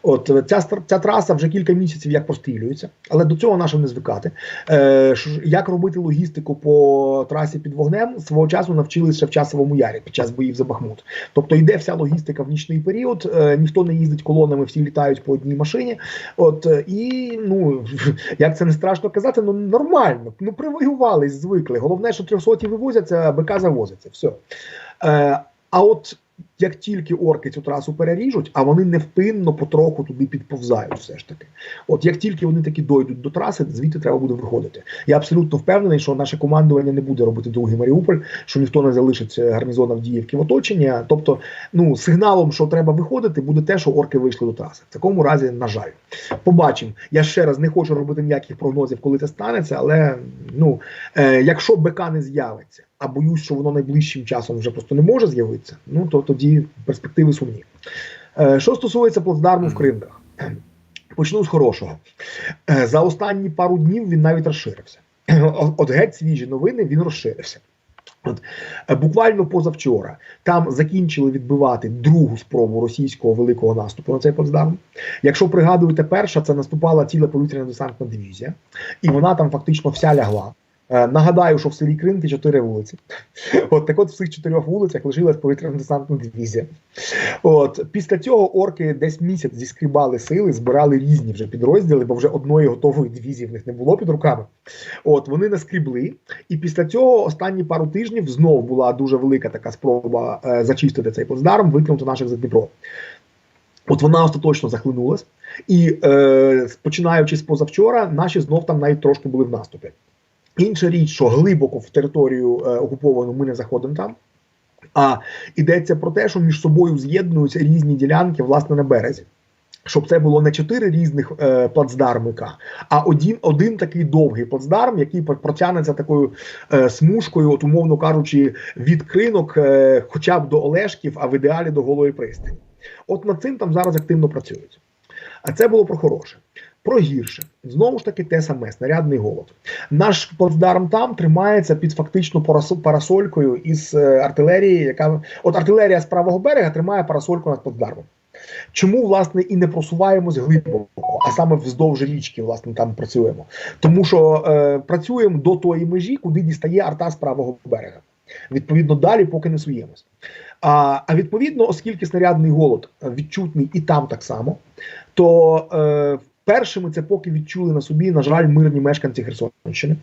От ця траса вже кілька місяців як прострілюється, але до цього нашим не звикати. Як робити логістику по трасі під вогнем, свого часу навчилися ще в Часовому Ярі під час боїв за Бахмут. Тобто йде вся логістика в нічний період, ніхто не їздить колонами, всі літають по одній машині. От і ну як це не страшно казати, ну нормально, ну привоювались, звикли. Головне, що 300-ті вивозяться, а БК завозиться. Все. А от як тільки орки цю трасу переріжуть, а вони невпинно потроху туди підповзають все ж таки. От як тільки вони таки дойдуть до траси, звідти треба буде виходити. Я абсолютно впевнений, що наше командування не буде робити другий Маріуполь, що ніхто не залишить гарнізон Авдіївки в оточенні. Тобто, ну, сигналом, що треба виходити, буде те, що орки вийшли до траси. В такому разі, на жаль. Побачимо. Я ще раз не хочу робити ніяких прогнозів, коли це станеться, але, ну, якщо БК не з'явиться, а боюсь, що воно найближчим часом вже просто не може з'явитися, ну, то тоді перспективи сумні. Що стосується плацдарму в Кримках, почну з хорошого. За останні пару днів він навіть розширився. От геть свіжі новини, він розширився. От, буквально позавчора там закінчили відбивати другу спробу російського великого наступу на цей плацдарм. Якщо пригадуєте, перша, це наступала ціла повітряна десантна дивізія, і вона там фактично вся лягла. Нагадаю, що в селі Кринки 4 вулиці. От так от в цих 4 вулицях лишилась повітряно-десантна дивізія. От після цього орки десь місяць зіскрібали сили, збирали різні вже підрозділи, бо вже одної готової дивізії в них не було під руками. От вони наскрібли, і після цього останні пару тижнів знов була дуже велика така спроба зачистити цей плацдарм, викинути наших за Дніпро. От вона остаточно захлинулась, і починаючи з позавчора, наші знов там навіть трошки були в наступі. Інша річ, що глибоко в територію окуповану ми не заходимо там, а йдеться про те, що між собою з'єднуються різні ділянки, власне, на березі. Щоб це було не 4 різних плацдармика, а один такий довгий плацдарм, який протягнеться такою смужкою, от, умовно кажучи, від Кринок хоча б до Олешків, а в ідеалі до Голої пристані. От над цим там зараз активно працюють. А це було про хороше. Про гірше. Знову ж таки те саме, снарядний голод. Наш плацдарм там тримається під фактично парасолькою із артилерії, яка... От артилерія з правого берега тримає парасольку над плацдармом. Чому, власне, і не просуваємось глибоко, а саме вздовж річки, власне, там працюємо? Тому що працюємо до тої межі, куди дістає арта з правого берега. Відповідно, далі поки не суємось. А відповідно, оскільки снарядний голод відчутний і там так само, то першими це поки відчули на собі, на жаль, мирні мешканці Херсонщини.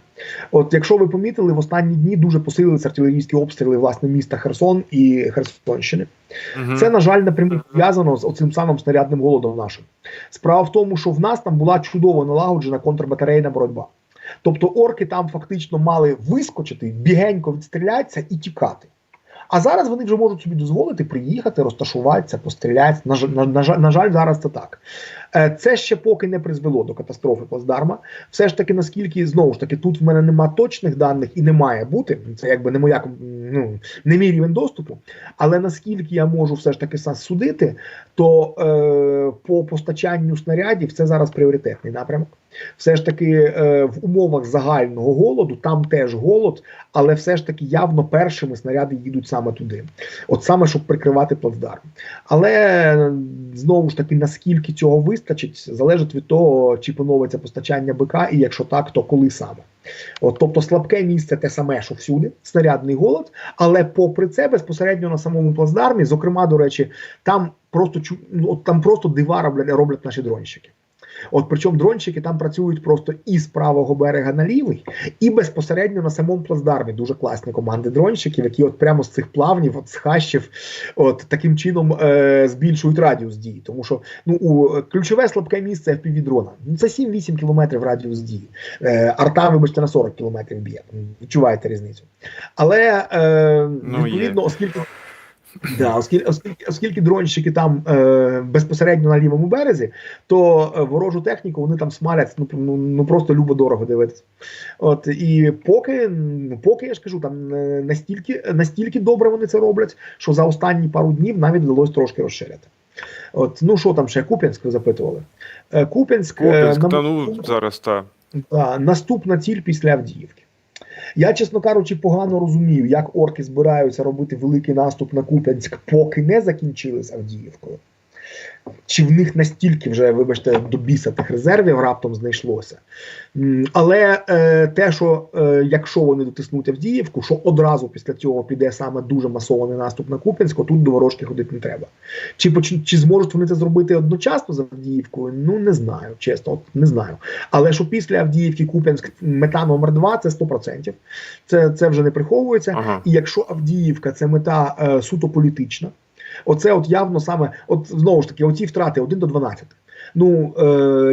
От якщо ви помітили, в останні дні дуже посилилися артилерійські обстріли, власне, міста Херсон і Херсонщини. Це, на жаль, напряму зв'язано з оцим самим снарядним голодом нашим. Справа в тому, що в нас там була чудово налагоджена контрбатарейна боротьба. Тобто орки там фактично мали вискочити, бігенько відстрілятися і тікати. А зараз вони вже можуть собі дозволити приїхати, розташуватися, постріляти. На жаль, зараз це так. Це ще поки не призвело до катастрофи плацдарма. Все ж таки, наскільки, знову ж таки, тут в мене нема точних даних і не має бути, це якби не моя, не мій рівень доступу, але наскільки я можу все ж таки судити, то по постачанню снарядів це зараз пріоритетний напрямок. Все ж таки в умовах загального голоду, там теж голод, але все ж таки явно першими снаряди їдуть саме туди. От саме, щоб прикривати плацдарм. Але, знову ж таки, наскільки цього вистачить, залежить від того, чи поновиться постачання БК, і якщо так, то коли саме. От, тобто слабке місце те саме, що всюди, снарядний голод, але попри це безпосередньо на самому плацдармі, зокрема, до речі, там просто дива роблять наші дронщики. От причому дрончики там працюють просто і з правого берега на лівий, і безпосередньо на самому плацдармі. Дуже класні команди дрончиків, які от прямо з цих плавнів, от з хащів, от таким чином збільшують радіус дії. Тому що ключове слабке місце FPV-дрона. Це 7-8 кілометрів радіус дії. Арта, вибачте, на 40 кілометрів б'є. Відчуваєте різницю. Але, відповідно, оскільки дронщики там безпосередньо на лівому березі, то ворожу техніку вони там смалять, просто любо-дорого дивитися. От, і поки, я ж кажу, там настільки добре вони це роблять, що за останні пару днів навіть вдалося трошки розширити. От, що там ще, Куп'янськ ви запитували? Куп'янськ зараз, так. Наступна ціль після Авдіївки. Я, чесно кажучи, погано розумію, як орки збираються робити великий наступ на Куп'янськ, поки не закінчили з Авдіївкою. Чи в них настільки вже, вибачте, до біса тих резервів раптом знайшлося. Але те, що якщо вони дотиснуть Авдіївку, що одразу після цього піде саме дуже масований наступ на Куп'янськ, тут до ворожки ходити не треба. Чи зможуть вони це зробити одночасно з Авдіївкою? Не знаю, чесно, не знаю. Але що після Авдіївки Куп'янськ мета номер 2, це 100%. Це вже не приховується. Ага. І якщо Авдіївка це мета суто політична, оце от явно саме, от знову ж таки, оці втрати 1 до 12.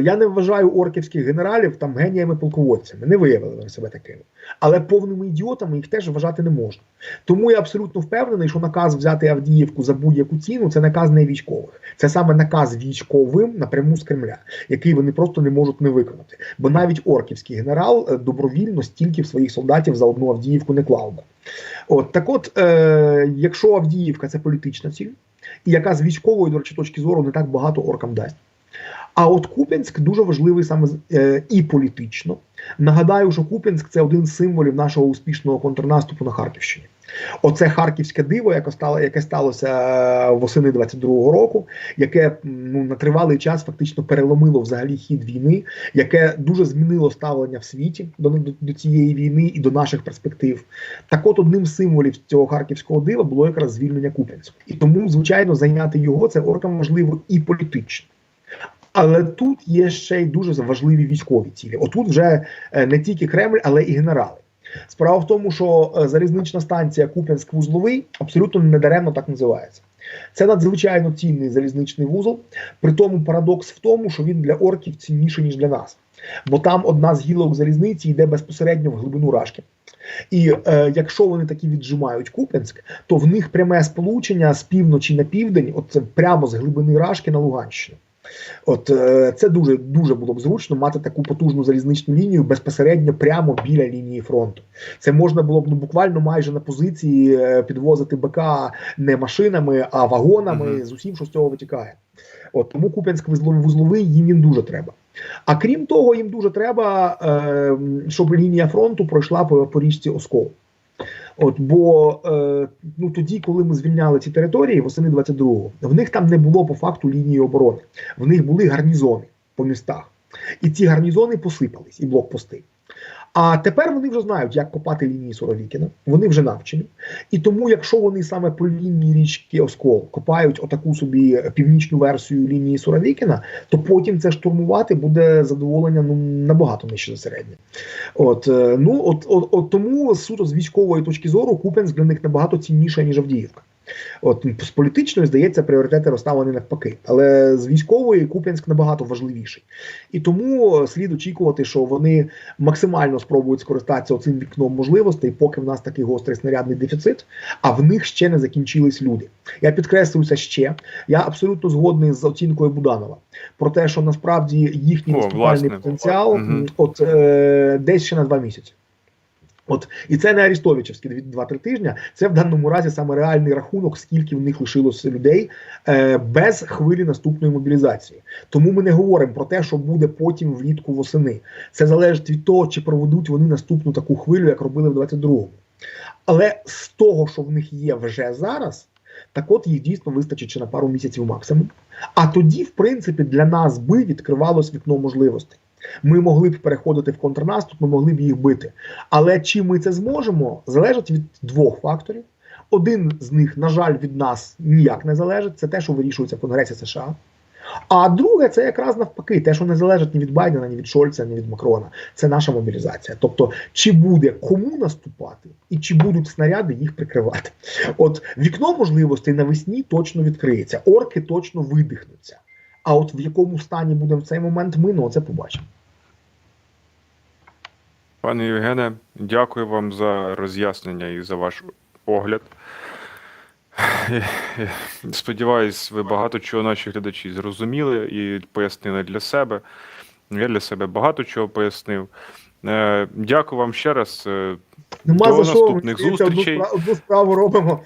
Я не вважаю орківських генералів там геніями-полководцями, не виявили вони себе такими. Але повними ідіотами їх теж вважати не можна. Тому я абсолютно впевнений, що наказ взяти Авдіївку за будь-яку ціну – це наказ не військових. Це саме наказ військовим напряму з Кремля, який вони просто не можуть не виконати. Бо навіть орківський генерал добровільно стільки в своїх солдатів за одну Авдіївку не клав би. Якщо Авдіївка – це політична ціль, і яка з військової, до речі, точки зору не так багато оркам дасть. А от Куп'янськ дуже важливий саме і політично. Нагадаю, що Куп'янськ – це один з символів нашого успішного контрнаступу на Харківщині. Оце харківське диво, яке сталося восени 22-го року, яке на тривалий час фактично переломило взагалі хід війни, яке дуже змінило ставлення в світі до цієї війни і до наших перспектив. Так от одним з символів цього харківського дива було якраз звільнення Куп'янська. І тому, звичайно, зайняти його – це оркам важливо і політично. Але тут є ще й дуже важливі військові цілі. Отут вже не тільки Кремль, але і генерали. Справа в тому, що залізнична станція Куп'янськ-Вузловий абсолютно недаремно так називається. Це надзвичайно цінний залізничний вузол, при тому парадокс в тому, що він для орків цінніший, ніж для нас. Бо там одна з гілок залізниці йде безпосередньо в глибину Рашки. І якщо вони таки віджимають Куп'янськ, то в них пряме сполучення з півночі на південь, от прямо з глибини Рашки на Луганщину. Це дуже було б зручно мати таку потужну залізничну лінію безпосередньо прямо біля лінії фронту. Це можна було б буквально майже на позиції підвозити БК не машинами, а вагонами, з усім, що з цього витікає. Тому Куп'янськ-Вузловий їм він дуже треба. А крім того, їм дуже треба, щоб лінія фронту пройшла по річці Оскол. Бо тоді, коли ми звільняли ці території восени 22-го, в них там не було по факту лінії оборони. В них були гарнізони по містах. І ці гарнізони посипались, і блокпости. А тепер вони вже знають, як копати лінії Суровікіна, вони вже навчені. І тому, якщо вони саме по лінії річки Оскол копають отаку собі північну версію лінії Суровікіна, то потім це штурмувати буде задоволення набагато нижче за середнє. Тому суто з військової точки зору Куп'янськ для них набагато цінніше, ніж Авдіївка. З політичної, здається, пріоритети розставлені навпаки. Але з військової Куп'янськ набагато важливіший. І тому слід очікувати, що вони максимально спробують скористатися цим вікном можливостей, поки в нас такий гострий снарядний дефіцит, а в них ще не закінчились люди. Я підкреслюю це ще. Я абсолютно згодний з оцінкою Буданова про те, що насправді їхній наступальний потенціал десь ще на 2 місяці. І це не арістовичівські 2-3 тижні, це в даному разі саме реальний рахунок, скільки в них лишилося людей без хвилі наступної мобілізації. Тому ми не говоримо про те, що буде потім влітку восени. Це залежить від того, чи проведуть вони наступну таку хвилю, як робили в 22-му. Але з того, що в них є вже зараз, так от їх дійсно вистачить ще на пару місяців максимум. А тоді, в принципі, для нас би відкривалось вікно можливостей. Ми могли б переходити в контрнаступ, ми могли б їх бити. Але чи ми це зможемо, залежить від 2 факторів. Один з них, на жаль, від нас ніяк не залежить. Це те, що вирішується в Конгресі США. А друге, це якраз навпаки, те, що не залежить ні від Байдена, ні від Шольца, ні від Макрона. Це наша мобілізація. Тобто, чи буде кому наступати, і чи будуть снаряди їх прикривати. От вікно можливостей навесні точно відкриється, орки точно видихнуться. А от в якому стані будемо в цей момент ми, ну це побачимо. Пане Євгене, дякую вам за роз'яснення і за ваш погляд. Сподіваюсь, ви багато чого наші глядачі зрозуміли і пояснили для себе. Я для себе багато чого пояснив. Дякую вам ще раз. Нема До за що, наступних зустрічей. одну справу робимо.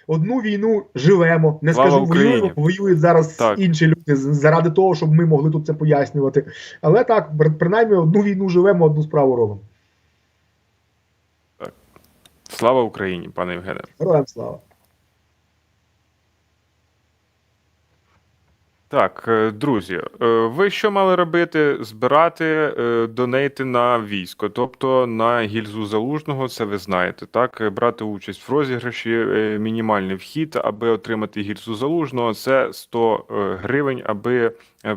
Одну війну живемо. Не Слава скажу Україні. воюємо, воюють зараз Так. інші люди заради того, щоб ми могли тут це пояснювати. Але так, принаймні одну війну живемо, одну справу робимо. Слава Україні, пане Євгене. Героям слава. Так, друзі, ви що мали робити? Збирати донейти на військо, тобто на гільзу Залужного, це ви знаєте, так? Брати участь в розіграші, мінімальний вхід, аби отримати гільзу Залужного, це 100 гривень, аби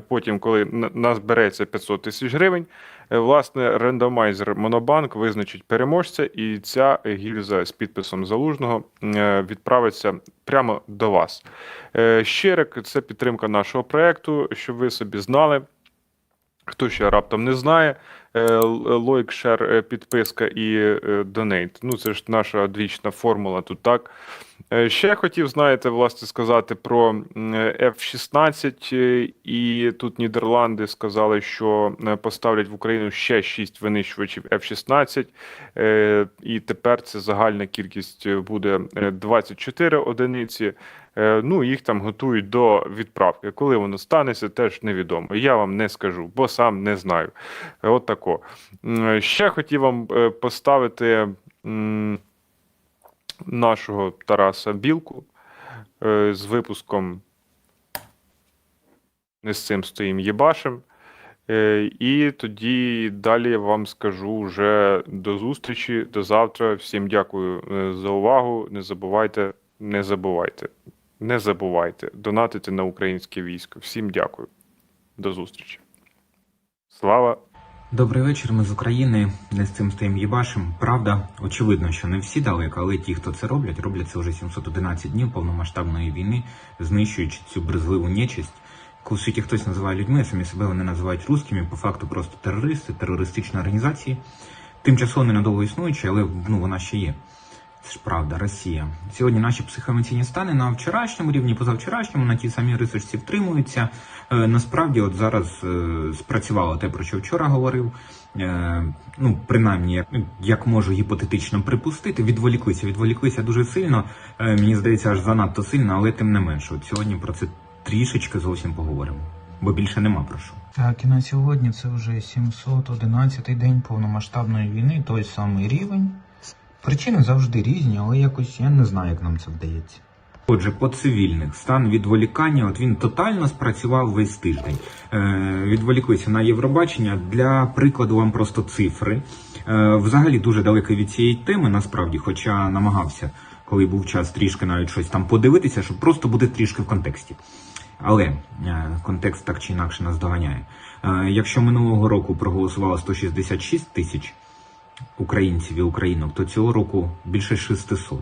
потім, коли нас береться 500 тисяч гривень, власне, рандомайзер Монобанк визначить переможця, і ця гільза з підписом Залужного відправиться прямо до вас. Щирик – це підтримка нашого проєкту, щоб ви собі знали. Хто ще раптом не знає, лайк, шер, підписка і донейт. Ну, це ж наша одвічна формула тут, так? Ще хотів, знаєте, власне, сказати про F-16, і тут Нідерланди сказали, що поставлять в Україну ще 6 винищувачів F-16, і тепер це загальна кількість буде 24 одиниці. Ну, їх там готують до відправки. Коли воно станеться, теж невідомо. Я вам не скажу, бо сам не знаю. От тако. Ще хотів вам поставити нашого Тараса Білку з випуском «Не з цим стоїм єбашем». І тоді далі я вам скажу вже до зустрічі, до завтра. Всім дякую за увагу. Не забувайте донатити на українське військо. Всім дякую. До зустрічі. Слава! Добрий вечір, ми з України, не з цим стоїм єбашем. Правда, очевидно, що не всі далеко, але ті, хто це роблять це вже 711 днів повномасштабної війни, знищуючи цю брезгливу нечисть, яку в світі хтось називає людьми, самі себе вони називають русскими, по факту просто терористи, терористичні організації, тимчасово ненадовго існуючі, але вона ще є. Це ж правда, Росія. Сьогодні наші психоемоційні стани на вчорашньому рівні, позавчорашньому, на тій самій рисочці втримуються. Насправді, от зараз спрацювало те, про що вчора говорив. Принаймні, як можу гіпотетично припустити, відволіклися дуже сильно. Мені здається, аж занадто сильно, але тим не менше. От сьогодні про це трішечки зовсім поговоримо. Бо більше нема про що. Так, і на сьогодні це вже 711-й день повномасштабної війни, той самий рівень. Причини завжди різні, але якось я не знаю, як нам це вдається. Отже, по цивільних. Стан відволікання, от він тотально спрацював весь тиждень. Відволіклися на Євробачення. Для прикладу вам просто цифри. Взагалі дуже далекий від цієї теми, насправді, хоча намагався, коли був час, трішки навіть щось там подивитися, щоб просто буде трішки в контексті. Але контекст так чи інакше нас доганяє. Якщо минулого року проголосувало 166 тисяч українців і українок, то цього року більше 600.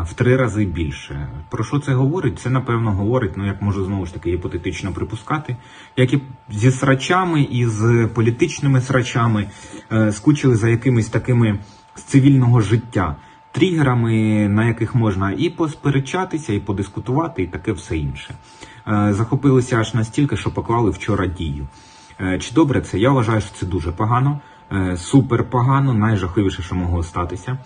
В 3 рази більше. Про що це говорить? Це, напевно, говорить, як можу знову ж таки гіпотетично припускати, як і зі срачами, і з політичними срачами скучили за якимись такими з цивільного життя тригерами, на яких можна і посперечатися, і подискутувати, і таке все інше. Захопилися аж настільки, що поклали вчора дію. Чи добре це? Я вважаю, що це дуже погано, супер погано, найжахливіше, що могло статися.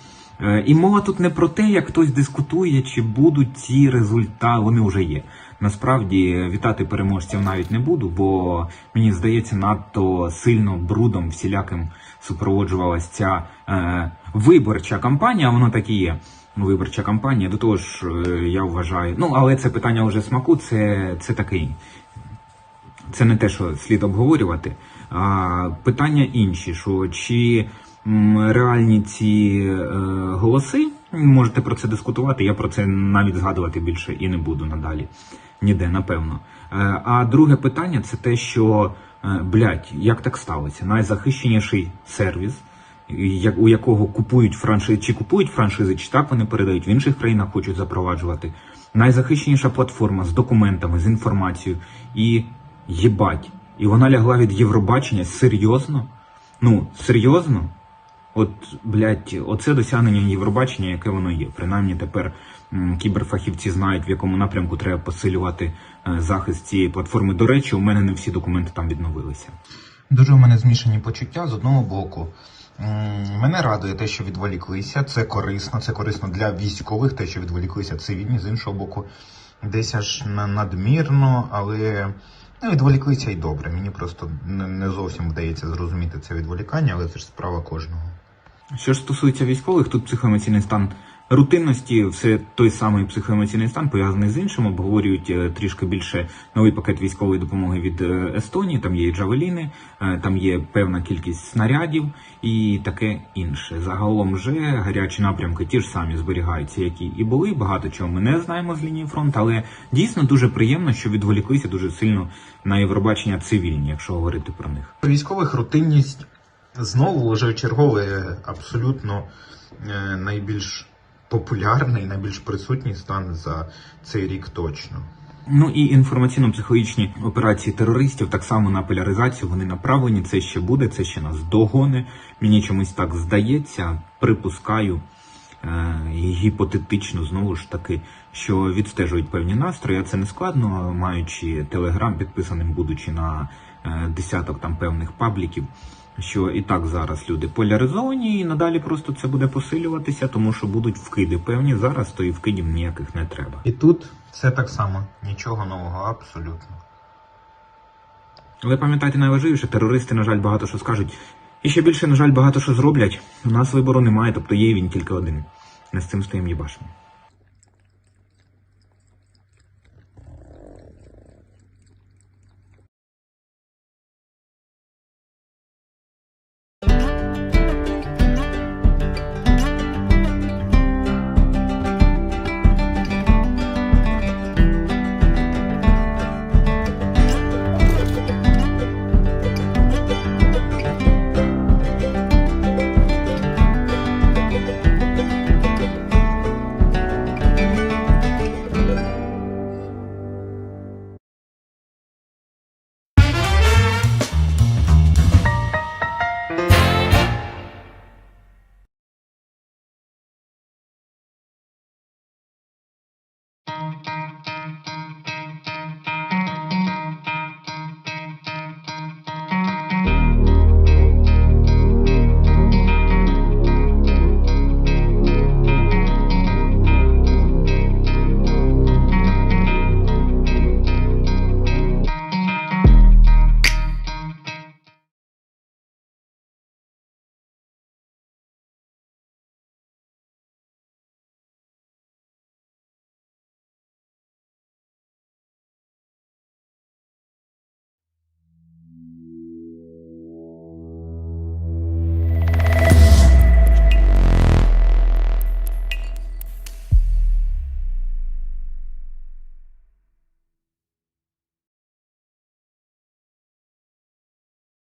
І мова тут не про те, як хтось дискутує, чи будуть ці результати, вони вже є. Насправді, вітати переможців навіть не буду, бо, мені здається, надто сильно брудом всіляким супроводжувалася ця виборча кампанія, воно так і є. Виборча кампанія, до того ж, я вважаю, але це питання вже смаку, це такий, це не те, що слід обговорювати, а питання інші, що чи реальні ці голоси, можете про це дискутувати, я про це навіть згадувати більше і не буду надалі. ніде, напевно. А друге питання це те, що, як так сталося? Найзахищеніший сервіс, у якого купують франшизи, чи так вони передають, в інших країнах хочуть запроваджувати. Найзахищеніша платформа з документами, з інформацією. І єбать. І вона лягла від Євробачення? Серйозно? Ну, серйозно? Оце досягнення Євробачення, яке воно є. Принаймні тепер кіберфахівці знають, в якому напрямку треба посилювати захист цієї платформи. До речі, у мене не всі документи там відновилися. Дуже у мене змішані почуття. З одного боку, мене радує те, що відволіклися. Це корисно для військових, те, що відволіклися цивільні. З іншого боку, десь аж надмірно, але відволіклися і добре. Мені просто не зовсім вдається зрозуміти це відволікання, але це ж справа кожного. Що ж стосується військових, тут психоемоційний стан рутинності, все той самий психоемоційний стан, пов'язаний з іншим, обговорюють трішки більше новий пакет військової допомоги від Естонії, там є і джавеліни, там є певна кількість снарядів і таке інше. Загалом же гарячі напрямки ті ж самі зберігаються, які і були, багато чого ми не знаємо з лінії фронту, але дійсно дуже приємно, що відволіклися дуже сильно на Євробачення цивільні, якщо говорити про них. Військових рутинність знову вже черговий абсолютно найбільш популярний, найбільш присутній стан за цей рік точно. Ну і інформаційно-психологічні операції терористів так само на поляризацію, вони направлені, це ще буде, це ще нас догоне. Мені чомусь так здається, припускаю, гіпотетично знову ж таки, що відстежують певні настрої, а це не складно, маючи Телеграм, підписаним будучи на десяток там певних пабліків, що і так зараз люди поляризовані, і надалі просто це буде посилюватися, тому що будуть вкиди певні, зараз то і вкидів ніяких не треба. І тут все так само, нічого нового абсолютно. Але пам'ятайте найважливіше, терористи, на жаль, багато що скажуть, і ще більше, на жаль, багато що зроблять. У нас вибору немає, тобто є він тільки один. Не з цим стоїм їбашимо.